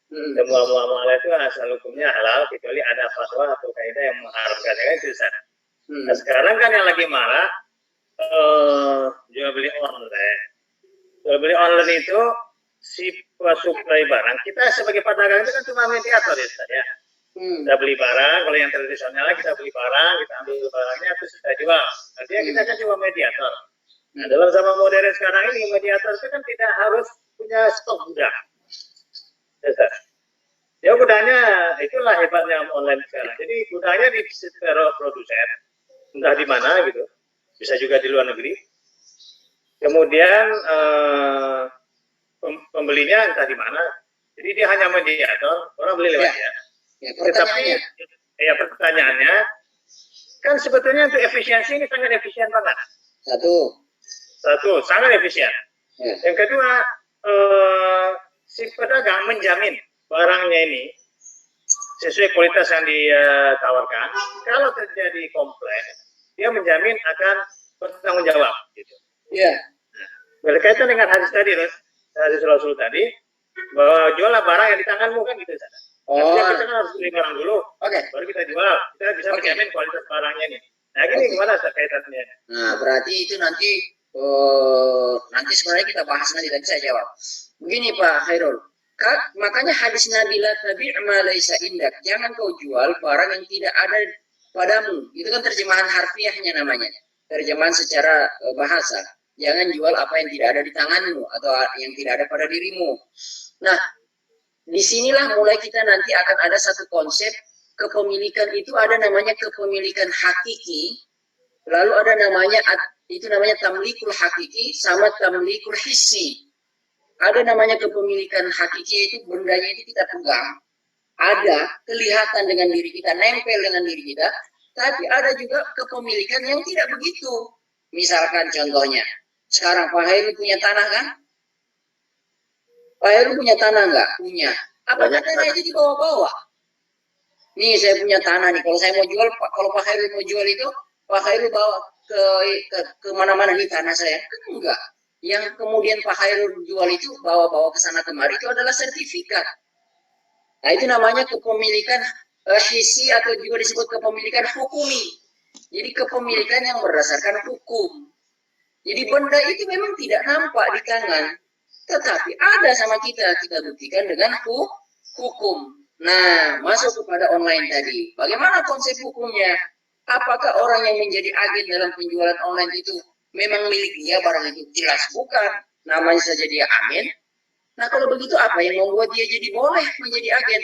Semua muamalah itu asal hukumnya halal, kecuali ada fatwa atau kaidah yang mengharapkannya, kan itu, Ustaz. Nah, sekarang kan yang lagi marak jual beli online. Jual beli online itu si supply barang. Kita sebagai pedagang itu kan cuma mediator ya, Ustaz, ya. Kita beli barang, kalau yang tradisional kita beli barang, kita ambil barangnya terus kita jual. Artinya kita kan cuma mediator. Nah, dalam zaman modern sekarang ini mediator itu kan tidak harus punya stok gudang. Ya gudangnya, itulah hebatnya online sekarang. Jadi gudangnya di secara produsen, entah di mana gitu, bisa juga di luar negeri. Kemudian pembelinya entah di mana. Jadi dia hanya mediator, orang beli lewat dia. Ya, Tetapi ya pertanyaannya, kan sebetulnya untuk efisiensi ini sangat efisien banget. Satu, sangat efisien. Ya. Yang kedua, si pedagang menjamin barangnya ini sesuai kualitas yang dia tawarkan. Kalau terjadi komplain, dia menjamin akan bertanggung jawab. Gitu. Iya. Berkaitan dengan hadis tadi, hadis Rasul tadi, bahwa jualah barang yang di tanganmu kan gitu. Artinya kita kan harus beli barang dulu, baru kita jual. Kita bisa menjamin kualitas barangnya nih. Nah, gini gimana kaitannya? Nah, berarti itu nanti sebenarnya kita bahas nanti, tapi saya jawab. Begini Pak Khairul, makanya hadis Nabi la tabi' ma laysa indak, jangan kau jual barang yang tidak ada padamu. Itu kan terjemahan harfiahnya namanya, terjemahan secara bahasa. Jangan jual apa yang tidak ada di tanganmu atau yang tidak ada pada dirimu. Nah, disinilah mulai kita nanti akan ada satu konsep kepemilikan. Itu ada namanya kepemilikan hakiki, lalu ada namanya tamlikul hakiki sama tamlikul hissi. Ada namanya kepemilikan hakiki, itu bendanya itu kita pegang, ada kelihatan dengan diri kita, nempel dengan diri kita. Tapi ada juga kepemilikan yang tidak begitu. Misalkan contohnya, sekarang Pak Heru punya tanah kan? Pak Heru punya tanah nggak? Punya. Apakah tanah itu dibawa-bawa? Nih saya punya tanah nih, kalau saya mau jual, kalau Pak Heru mau jual itu, Pak Heru bawa ke mana-mana nih tanah saya? Kan enggak. Yang kemudian Pak Khairul jual itu bawa-bawa ke sana kemari itu adalah sertifikat. Nah, itu namanya kepemilikan hissi atau juga disebut kepemilikan hukumi. Jadi kepemilikan yang berdasarkan hukum. Jadi benda itu memang tidak nampak di tangan, Tetapi ada sama kita buktikan dengan hukum. Nah, masuk kepada online tadi. Bagaimana konsep hukumnya? Apakah orang yang menjadi agen dalam penjualan online itu memang milik dia barang itu? Jelas bukan. Namanya saja dia agen. Nah, kalau begitu apa yang membuat dia jadi boleh menjadi agen?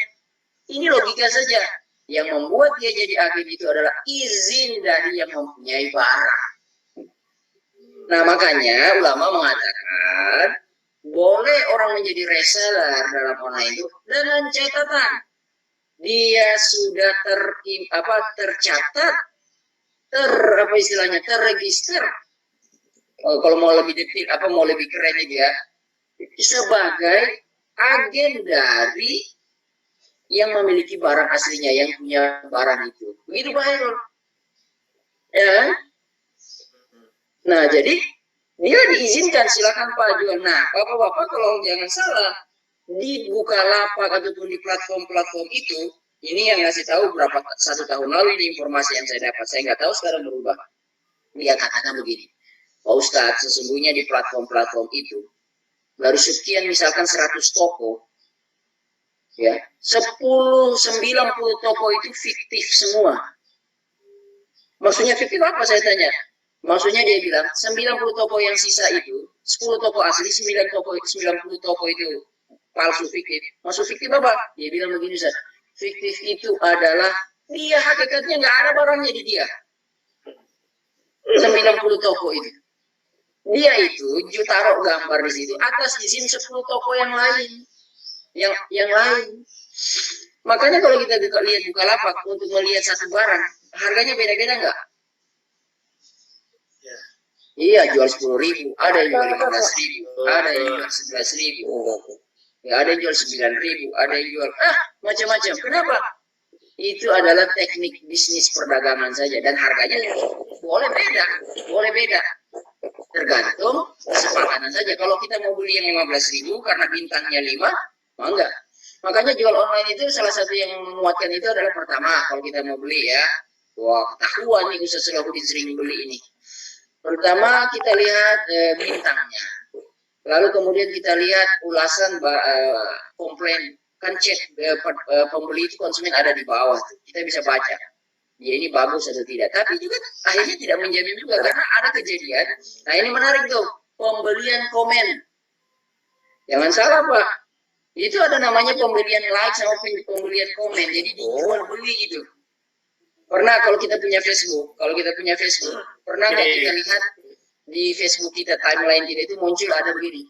Ini logika saja. Yang membuat dia jadi agen itu adalah izin dari yang mempunyai barang. Nah, makanya ulama mengatakan boleh orang menjadi reseller dalam online itu dengan catatan dia sudah tercatat, terregister. Kalau mau lebih detail, mau lebih keren ya, sebagai agen dari yang memiliki barang aslinya, yang punya barang itu. Begitu Pak Hairul. Ya. Nah, jadi dia diizinkan, silakan Pak jual. Nah, Bapak-bapak kalau jangan salah, di Bukalapak ataupun di platform-platform itu, ini yang ngasih tahu berapa 1 tahun lalu ini informasi yang saya dapat. Saya nggak tahu sekarang berubah. Dia katakan begini, Pak Ustadz, sesungguhnya di platform-platform itu, baru sekian misalkan 100 toko, ya 90 toko itu fiktif semua. Maksudnya fiktif apa saya tanya? Maksudnya dia bilang 90 toko yang sisa itu 10 toko asli, 90 toko itu palsu fiktif. Maksud fiktif apa? Dia bilang begini Ustaz, fiktif itu adalah dia hakikatnya nggak ada barangnya di dia. 90 toko itu. Dia itu taruh gambar di situ atas izin 10 toko yang lain. Yang lain. Makanya kalau kita lihat Bukalapak untuk melihat satu barang, harganya beda-beda nggak? Ya. Iya, jual 10.000, ada yang jual 15.000, ada yang jual 11.000, ya, ada yang jual 9.000, ada yang jual macam-macam. Kenapa? Itu adalah teknik bisnis perdagangan saja dan harganya boleh beda, tergantung kesepakatan saja. Kalau kita mau beli yang 15.000 karena bintangnya 5, enggak. Makanya jual online itu salah satu yang menguatkan itu adalah pertama, kalau kita mau beli ya, wah ketahuan nih Ustaz Salahuddin sering beli ini. Pertama kita lihat bintangnya, lalu kemudian kita lihat ulasan komplain, kan chat pembeli itu konsumen ada di bawah, kita bisa baca, ya ini bagus atau tidak. Tapi juga akhirnya tidak menjamin juga karena ada kejadian. Nah ini menarik tuh, pembelian komen. Jangan salah Pak, itu ada namanya pembelian like sama pembelian komen, jadi dijual beli itu. Pernah kalau kita punya Facebook, pernah nggak kita lihat di Facebook kita, timeline kita itu muncul ada begini,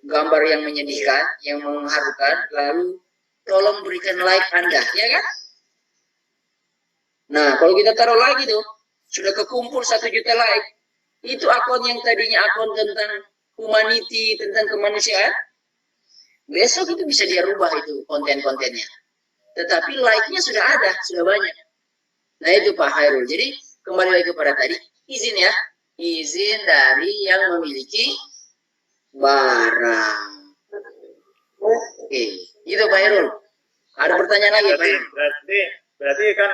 gambar yang menyedihkan, yang mengharukan, lalu tolong berikan like Anda, ya kan? Nah, kalau kita taruh lagi tuh, sudah kekumpul 1 juta like, itu akun yang tadinya akun tentang humanity, tentang kemanusiaan, besok itu bisa dia rubah itu konten-kontennya. Tetapi like-nya sudah ada, sudah banyak. Nah itu Pak Hairul. Jadi kembali lagi kepada tadi, izin ya. Izin dari yang memiliki barang. Oke, itu Pak Hairul. Ada pertanyaan lagi Pak Hairul? Berarti kan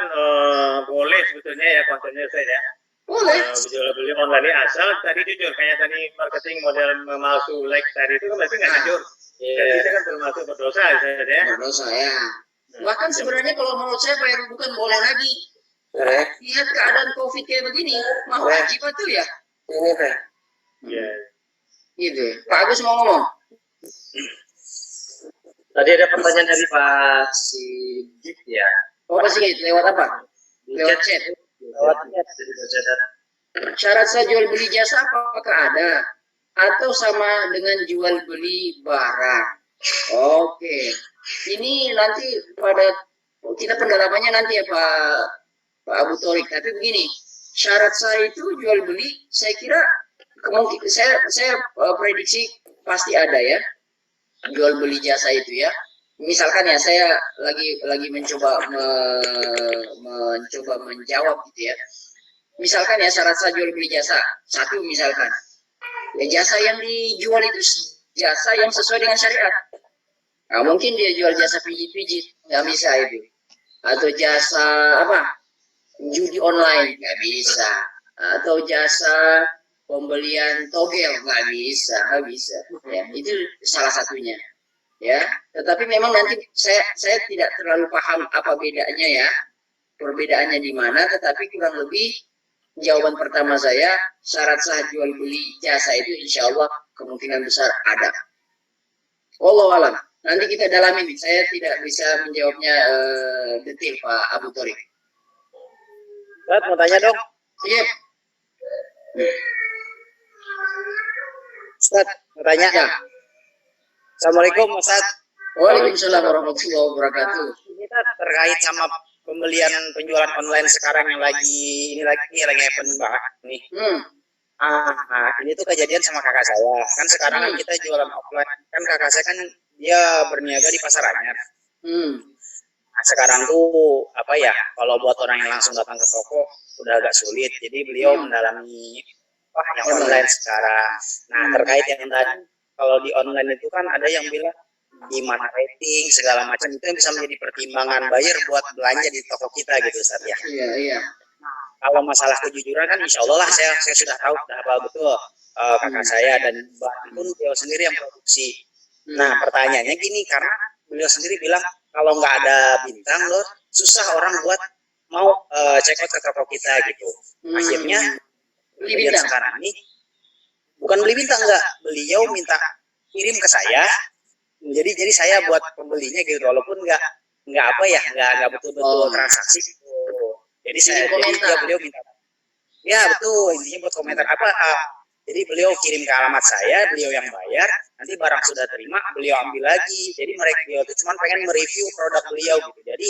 boleh sebetulnya ya kontennya saya ya. Boleh. Jual beli online asal tadi jujur, kayak tadi marketing model memalsu like tadi itu kan berarti nggak jujur. Jadi itu kan termasuk berdosa ya. Berdosa ya. Bahkan sebenarnya kalau menurut saya Pak Hairul bukan boleh lagi. Lihat keadaan COVID kayak begini, mau wajib tuh ya? Iya. Gitu. Pak Agus mau ngomong? Tadi ada pertanyaan dari Pak Sigit ya. Oh Pak Sigit, lewat apa? Lewat chat. Lewat chat. Syarat saya jual beli jasa apakah ada? Atau sama dengan jual beli barang? Oke. Ini nanti pada kita pendalamannya nanti ya Pak Abu Thorik. Tapi begini, syarat saya itu jual beli, saya kira kemungkinan saya prediksi pasti ada ya, jual beli jasa itu ya. Misalkan ya saya lagi mencoba menjawab gitu ya. Misalkan ya syarat saya jual beli jasa satu misalkan, ya jasa yang dijual itu jasa yang sesuai dengan syariat. Nah, mungkin dia jual jasa pijit-pijit, nggak bisa itu. Atau jasa judi online, nggak bisa. Atau jasa pembelian togel nggak bisa. Ya, itu salah satunya. Ya, tetapi memang nanti saya tidak terlalu paham apa bedanya ya, perbedaannya di mana, tetapi kurang lebih jawaban pertama saya, syarat sah jual beli jasa itu insya Allah kemungkinan besar ada. Wallahu alam. Nanti kita dalamin. Saya tidak bisa menjawabnya detail Pak Abu Torik. Ustaz mau tanya dong. Iya. Ustaz mau tanya. Ya. Assalamualaikum Ustaz. Waalaikumsalam warahmatullahi wabarakatuh. Kita terkait sama pembelian penjualan online sekarang yang lagi happening banget nih. Ini tuh kejadian sama kakak saya. Kan sekarang kan kita jualan offline. Kan kakak saya kan dia berniaga di pasar anyar. Nah, sekarang tuh apa ya? Kalau buat orang yang langsung datang ke toko udah agak sulit. Jadi beliau mendalami yang online sekarang. Nah, terkait yang tadi kalau di online itu kan ada yang bilang gimana rating segala macam itu yang bisa menjadi pertimbangan buyer buat belanja di toko kita gitu Ustaz ya. Iya. Kalau masalah kejujuran kan insya Allah lah saya sudah tahu apa betul kakak saya dan pun beliau sendiri yang produksi. Nah pertanyaannya gini, karena beliau sendiri bilang kalau nggak ada bintang loh susah orang buat mau check out ke toko kita gitu. Akhirnya beli bintang sekarang ini bukan beli bintang, enggak, beliau minta kirim ke saya. Jadi saya buat pembelinya gitu, walaupun nggak apa ya, nggak betul-betul transaksi gitu. Jadi beliau minta, ya betul, intinya buat komentar apa. Jadi beliau kirim ke alamat saya, beliau yang bayar, nanti barang sudah terima, beliau ambil lagi. Jadi beliau itu cuma pengen mereview produk beliau gitu. Jadi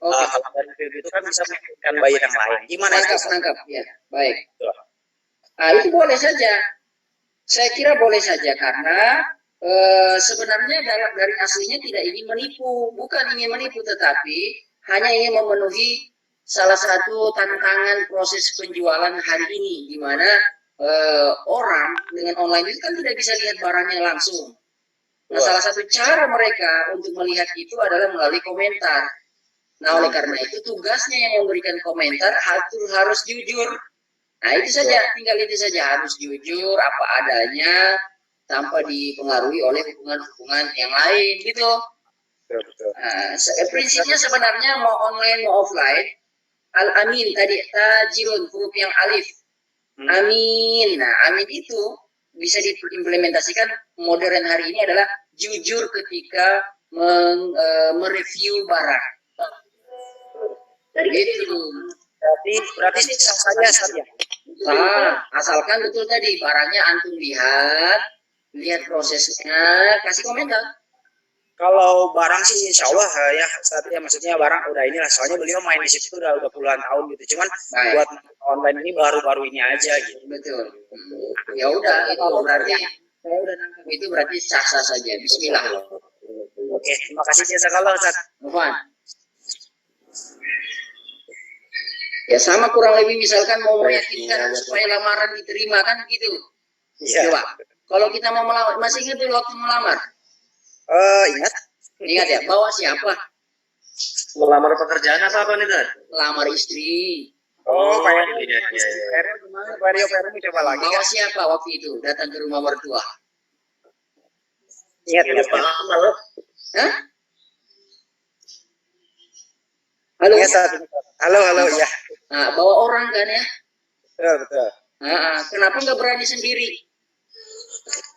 kalau dari review itu kan bisa menjadikan buyer yang lain. Gimana itu? Nangkap, ya, baik. Itu boleh saja. Saya kira boleh saja karena sebenarnya dari aslinya tidak ingin menipu, bukan ingin menipu, tetapi hanya ingin memenuhi salah satu tantangan proses penjualan hari ini, di mana orang dengan online itu kan tidak bisa lihat barangnya langsung. Nah, salah satu cara mereka untuk melihat itu adalah melalui komentar. Nah, oleh karena itu tugasnya yang memberikan komentar harus jujur. Nah, itu saja, tinggal itu saja, harus jujur apa adanya, tanpa dipengaruhi oleh hubungan-hubungan yang lain gitu. Prinsipnya sebenarnya mau online mau offline, al-amin tadi tajirun huruf yang alif, amin. Nah, amin itu bisa diimplementasikan modern hari ini adalah jujur ketika mereview barang. Gitu. Berarti sah saja saja. Asalkan betul tadi barangnya antum lihat prosesnya, kasih komentar. Kalau barang sih insya Allah ya Ustaz ya, maksudnya barang udah inilah, soalnya beliau main di situ udah puluhan tahun gitu. Cuman buat online ini baru-baru ini aja gitu. Betul. Ya udah, itu berarti saya udah nangkep, itu berarti sah-sah saja. Bismillah. Oke, terima kasih jazakallah Ustaz. Mohon. Ya sama kurang lebih misalkan mau meyakinkan supaya lamaran diterima kan gitu. Iya. Coba. Kalau kita mau melamar, masih ingat dulu waktu melamar? Ingat. Ingat ya, bawa siapa? Melamar pekerjaan apa nih Dad? Lamar istri. Vario coba lagi. Bawa siapa waktu itu datang ke rumah mertua? Ingat. Hah? Halo. Halo ya. Nah, bawa orang kan ya? Betul. Kenapa nggak berani sendiri?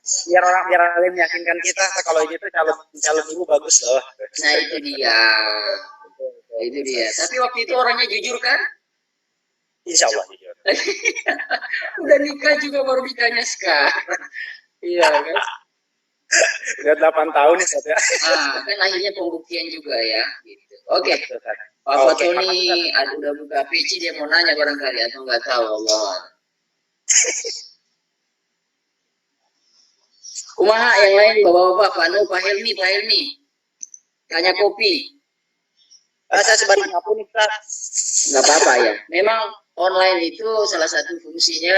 Biar orang meyakinkan kita kalau ini tuh calon ibu bagus loh. Nah itu dia. Tapi waktu itu orangnya jujur kan? Insya Allah jujur. Udah nikah juga baru ditanya sekarang. Iya kan? Udah 8 tahun ya Ustaz ya. Kan akhirnya pembuktian juga ya. Gitu. Oke. Pak Fatoni udah buka PC, dia mau nanya barangkali atau nggak tahu Allah. Kumaha yang lain bapak-bapak, Pak Nu, Pak Helmi. Tanya kopi. Saya sebarin ngapun nih Pak. Nggak apa-apa ya. Memang online itu salah satu fungsinya,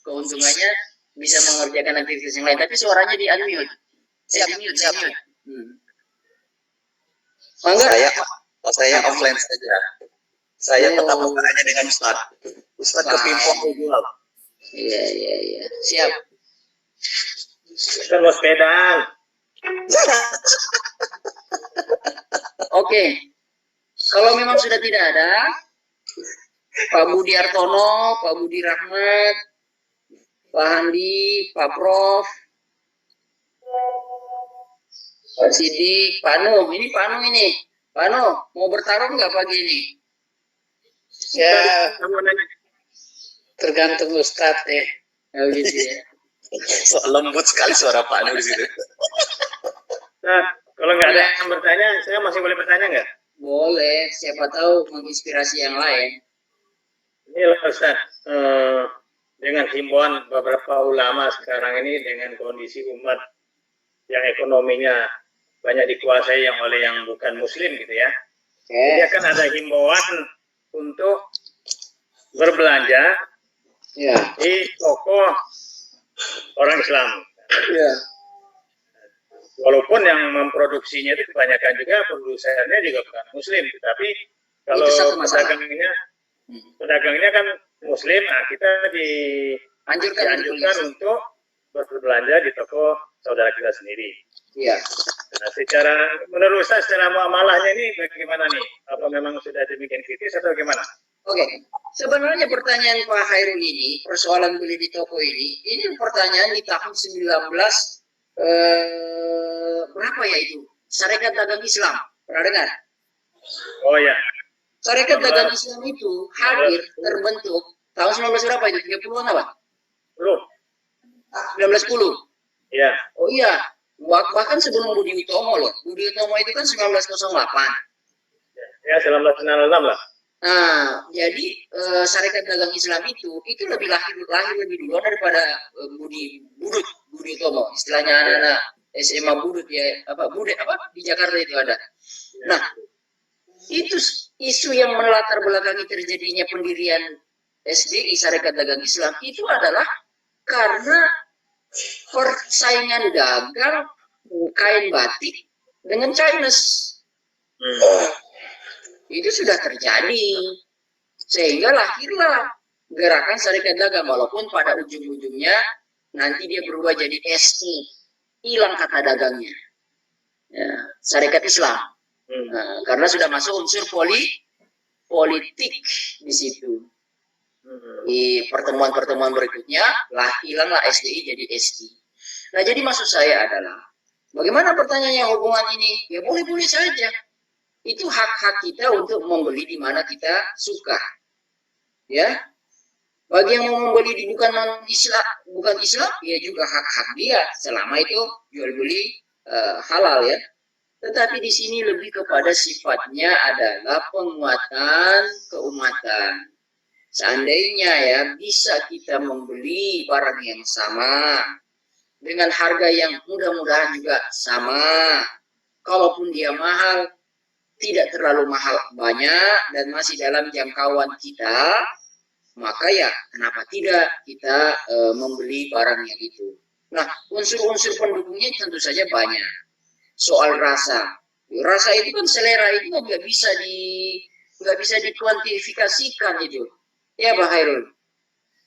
keuntungannya bisa mengerjakan aktivitas yang lain. Tapi suaranya di unmute. Siap. Saya offline saja. Saya tetap bertanya dengan Ustaz. Ustaz ke Pimpong jual. Iya, iya, iya. Siap. Kan mau sepedaan. Oke. Kalau memang sudah tidak ada, Pak Budi Artono, Pak Budi Rahmat, Pak Handi, Pak Prof, Pak Sidik, Pak Nuh. Ini Pak Nuh ini. Pak Nuh, mau bertarung nggak pagi ini? Ya, Tergantung Ustadz ya. Oh, gitu ya. Lembut sekali suara Pak Nur di situ. Nah, kalau nggak ada yang bertanya, saya masih boleh bertanya nggak? Boleh, siapa tahu menginspirasi yang lain. Ini loh Ustaz, dengan himbauan beberapa ulama sekarang ini dengan kondisi umat yang ekonominya banyak dikuasai oleh yang bukan muslim gitu ya. Jadi akan ada himbauan untuk berbelanja Ya, di toko orang Islam. ya. Walaupun yang memproduksinya itu kebanyakan juga produsennya juga bukan muslim, tapi kalau Itu satu masalah. pedagangnya kan muslim, nah kita Anjurkan dianjurkan untuk berbelanja di toko saudara kita sendiri. Iya. Nah, menurut Ustaz secara muamalahnya ini bagaimana nih? Apa memang sudah demikian kritis atau gimana? Oke, sebenarnya pertanyaan Pak Hairul ini, persoalan beli di toko ini pertanyaan di tahun 19 berapa ya itu? Syarikat Dagang Islam, pernah dengar? Oh ya, Syarikat Dagang Islam itu hadir terbentuk tahun 19 berapa itu? 30-an apa? belum. 1910. Ya, Oh iya, bahkan sebelum Budi Utomo loh. Budi Utomo itu kan 1908. ya 1996 lah. Nah, jadi Syarikat Dagang Islam itu lebih lahir lebih dulu daripada Budi Utomo, istilahnya anak-anak SMA Budut ya, di Jakarta itu ada. Nah, itu isu yang melatar belakangi terjadinya pendirian SDI Syarikat Dagang Islam itu adalah karena persaingan dagang kain batik dengan Chinese. Itu sudah terjadi, sehingga lahirlah gerakan Syarikat Dagang, walaupun pada ujung-ujungnya nanti dia berubah jadi SI, hilang kata dagangnya, ya, Syarikat Islam. Nah, karena sudah masuk unsur politik di situ. Di pertemuan-pertemuan berikutnya hilanglah SDI jadi SI. Nah, jadi maksud saya adalah bagaimana pertanyaannya hubungan ini? Ya boleh-boleh saja. Itu hak-hak kita untuk membeli di mana kita suka. Ya. Bagi yang mau membeli di bukan Islam, ya juga hak-hak dia selama itu jual beli halal ya. Tetapi di sini lebih kepada sifatnya adalah penguatan keumatan. Seandainya ya bisa kita membeli barang yang sama dengan harga yang mudah-mudahan juga sama, kalaupun dia mahal tidak terlalu mahal banyak dan masih dalam jangkauan kita, maka ya kenapa tidak kita membeli barangnya itu. Nah, unsur-unsur pendukungnya tentu saja banyak. Soal rasa itu kan selera itu nggak bisa dikuantifikasikan itu. Ya Pak Hairul,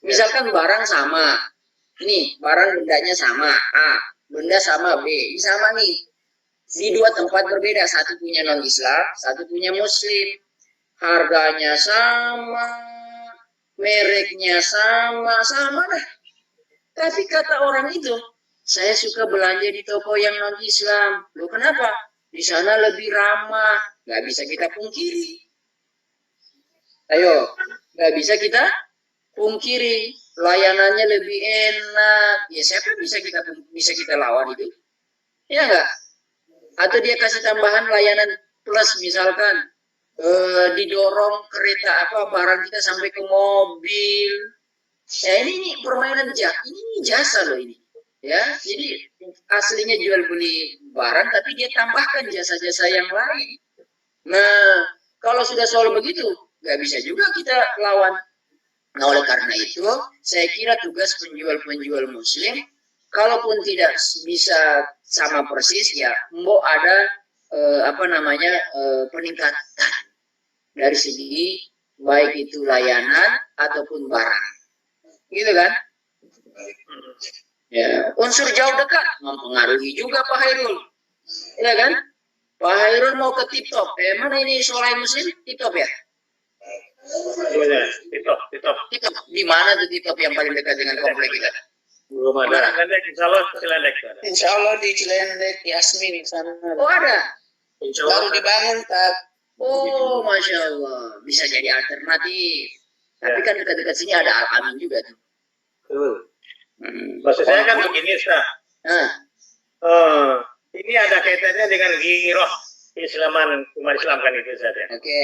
misalkan barang sama, nih barang bendanya sama A, benda sama B, ini sama nih di dua tempat berbeda, satu punya non Islam, satu punya Muslim, harganya sama, mereknya sama dah. Tapi kata orang itu, saya suka belanja di toko yang non Islam. Loh kenapa? Di sana lebih ramah, nggak bisa kita pungkiri. Ayo, nggak bisa kita pungkiri, layanannya lebih enak. Ya siapa bisa kita lawan itu? Ya enggak? Atau dia kasih tambahan layanan plus, misalkan didorong kereta barang kita sampai ke mobil. Ya ini permainan ini jasa loh ini. Ya, jadi aslinya jual beli barang tapi dia tambahkan jasa-jasa yang lain. Nah, kalau sudah soal begitu, nggak bisa juga kita lawan. Nah, oleh karena itu, saya kira tugas penjual-penjual Muslim, kalaupun tidak bisa sama persis, ya, mau ada peningkatan dari segi baik itu layanan ataupun barang. gitu kan? Ya, unsur jauh dekat mempengaruhi juga Pak Hairul, ya kan? Pak Hairul mau ke TikTok, mana ini Solai Muslim TikTok ya? TikTok. TikTok di mana tuh TikTok yang paling dekat dengan komplek kita? Belum ada. Cilendek, insya Allah Cilendek. Insya Allah di Cilendek, Yasmin di sana. Oh ada. Insya Baru Allah dibangun, Tat. Oh, Masya Allah, bisa jadi alternatif. Tapi kan dekat-dekat sini ada Al-Amin juga tuh. betul. Maksud saya kan begini, Ustaz. Nah, Ini ada kaitannya dengan giroh Islaman umat Islam kan itu saja. oke.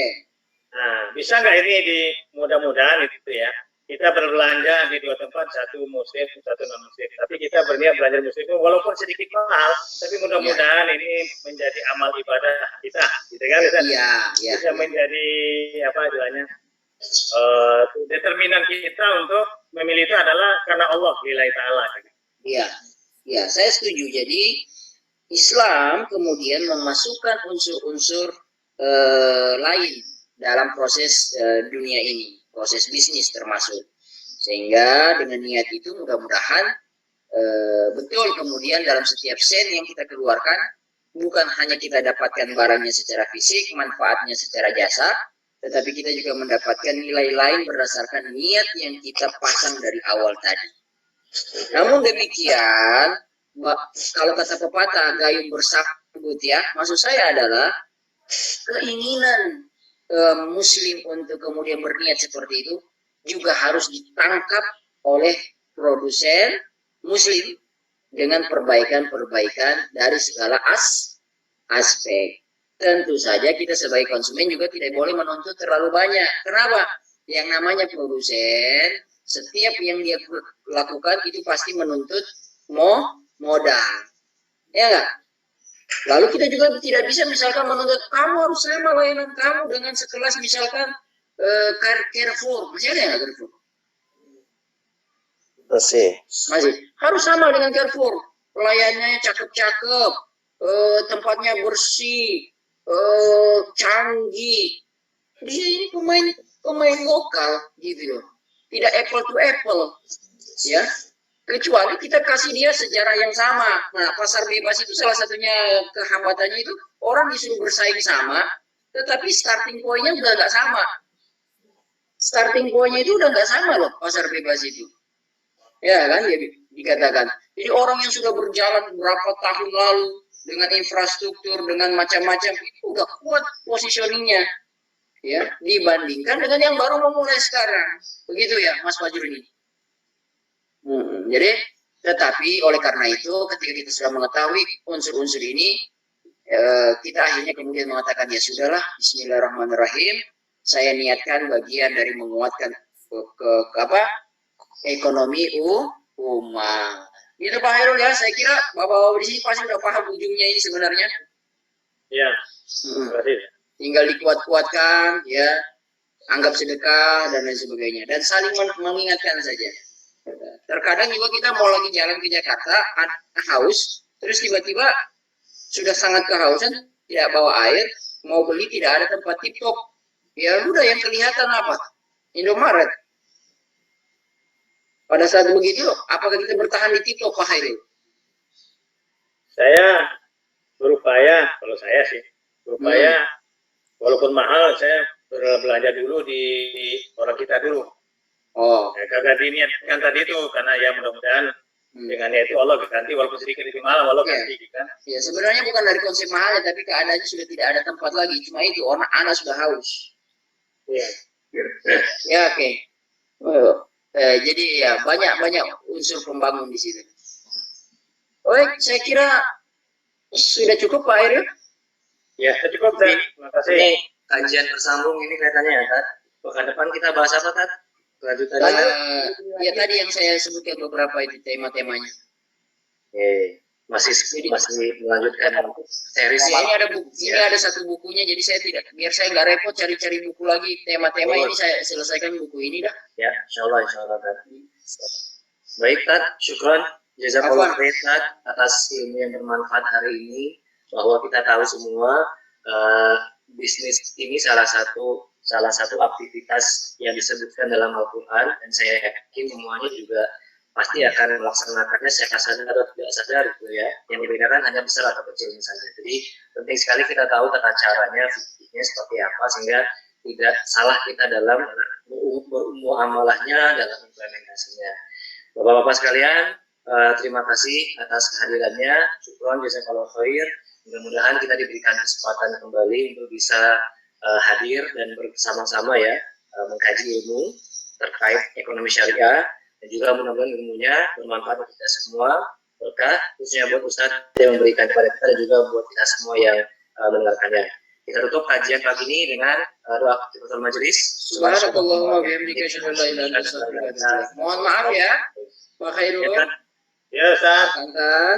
Nah, bisa nggak ini mudah-mudahan itu ya, kita berbelanja di dua tempat, satu muslim, satu non muslim. Tapi kita berniat belanja muslim itu walaupun sedikit mahal, tapi mudah-mudahan ini menjadi amal ibadah kita, gitu kan? Iya, iya. Bisa menjadi apa istilahnya? Determinan kita untuk memilih itu adalah karena Allah lillahi ta'ala. Iya, iya, saya setuju. Jadi Islam kemudian memasukkan unsur-unsur lain dalam proses dunia ini, proses bisnis termasuk. Sehingga dengan niat itu mudah-mudahan betul kemudian dalam setiap sen yang kita keluarkan bukan hanya kita dapatkan barangnya secara fisik, manfaatnya secara jasa, tetapi kita juga mendapatkan nilai lain berdasarkan niat yang kita pasang dari awal tadi. Namun demikian, kalau kata pepatah gayung bersambut ya, maksud saya adalah keinginan muslim untuk kemudian berniat seperti itu juga harus ditangkap oleh produsen muslim dengan perbaikan-perbaikan dari segala aspek. Tentu saja kita sebagai konsumen juga tidak boleh menuntut terlalu banyak. Kenapa? Yang namanya produsen, setiap yang dia lakukan itu pasti menuntut modal. Ya enggak? Lalu kita juga tidak bisa misalkan menuntut kamu harus sama layanan kamu dengan sekelas misalkan Carrefour. Masih ada ya Carrefour? Masih. Harus sama dengan Carrefour. Pelayanannya cakep-cakep, tempatnya bersih, canggih. Dia ini pemain lokal gitu loh. Tidak apple to apple. Ya. Kecuali kita kasih dia sejarah yang sama. Nah, pasar bebas itu salah satunya kehambatannya itu orang disuruh bersaing sama, tetapi starting point-nya udah nggak sama. Starting point-nya itu udah nggak sama loh pasar bebas itu. Ya kan, dia dikatakan. Jadi orang yang sudah berjalan berapa tahun lalu dengan infrastruktur, dengan macam-macam, itu udah kuat positioningnya. Ya, dibandingkan dengan yang baru memulai sekarang. Begitu ya, Mas Fajrul ini. Jadi, tetapi oleh karena itu ketika kita sudah mengetahui unsur-unsur ini, kita akhirnya kemudian mengatakan ya sudahlah, Bismillahirrahmanirrahim, saya niatkan bagian dari menguatkan ekonomi umat. Gitu Pak Hairul ya, saya kira bapak-bapak di sini pasti udah paham ujungnya ini sebenarnya. Ya, terima kasih. Tinggal dikuat-kuatkan, ya, anggap sedekah dan lain sebagainya, dan saling mengingatkan saja. Terkadang juga kita mau lagi jalan ke Jakarta, haus, terus tiba-tiba sudah sangat kehausan, tidak bawa air, mau beli tidak ada tempat TikTok. Ya udah yang kelihatan apa? Indomaret. Pada saat begitu, apakah kita bertahan di TikTok, Pak Hairul? Saya berupaya, kalau saya sih, berupaya walaupun mahal, saya belanja dulu di orang kita dulu. Oh, Kagak diniatkan tadi itu karena ya mudah-mudahan dengan itu Allah ganti walaupun sedikit lebih mahal Allah ganti kan. Ya sebenarnya bukan dari konsep mahalnya tapi keadaannya sudah tidak ada tempat lagi, cuma itu anak sudah haus. Iya. Ya oke. Jadi ya banyak unsur pembangun di situ. Baik, saya kira sudah cukup Pak Hairul. Ya cukup. Terima kasih. Ini kajian bersambung ini kelihatannya ya, Tat. Pekan depan kita bahas apa, Tat? Lanjutannya. Ya tadi yang saya sebutkan beberapa itu tema-temanya. Masih melanjutkan series Ini ada buku, ini ada satu bukunya, jadi saya tidak, biar saya nggak repot cari-cari buku lagi tema-tema ini saya selesaikan buku ini dah. Ya, insya Allah Tat. Baik Tat, syukron jazakallah khair Tat atas ilmu yang bermanfaat hari ini, bahwa kita tahu semua bisnis ini salah satu salah satu aktivitas yang disebutkan dalam Al-Quran, dan saya yakin semuanya juga pasti akan melaksanakannya secara sadar atau tidak sadar gitu ya. Yang dibedakan hanya besar atau kecilnya saja. Jadi penting sekali kita tahu tata caranya, fikihnya seperti apa, sehingga tidak salah kita dalam bermuamalahnya, dalam implementasinya. Bapak-bapak sekalian, terima kasih atas kehadirannya. Syukron, jazakallahu khair. Mudah-mudahan kita diberikan kesempatan kembali untuk bisa hadir dan bersama-sama ya mengkaji ilmu terkait ekonomi syariah, dan juga mudah-mudahan ilmunya bermanfaat untuk kita semua, berkah khususnya buat Ustadz yang memberikan kepada kita dan juga buat kita semua yang mendengarkannya. Kita tutup kajian pagi ini dengan doa kifaratul majelis. Subhanakallahumma wa bihamdika asyhadu an la ilaha illa anta astaghfiruka wa atubu ilaik. Mohon maaf ya. Pak Khairul. Ya Ustaz. Tantan.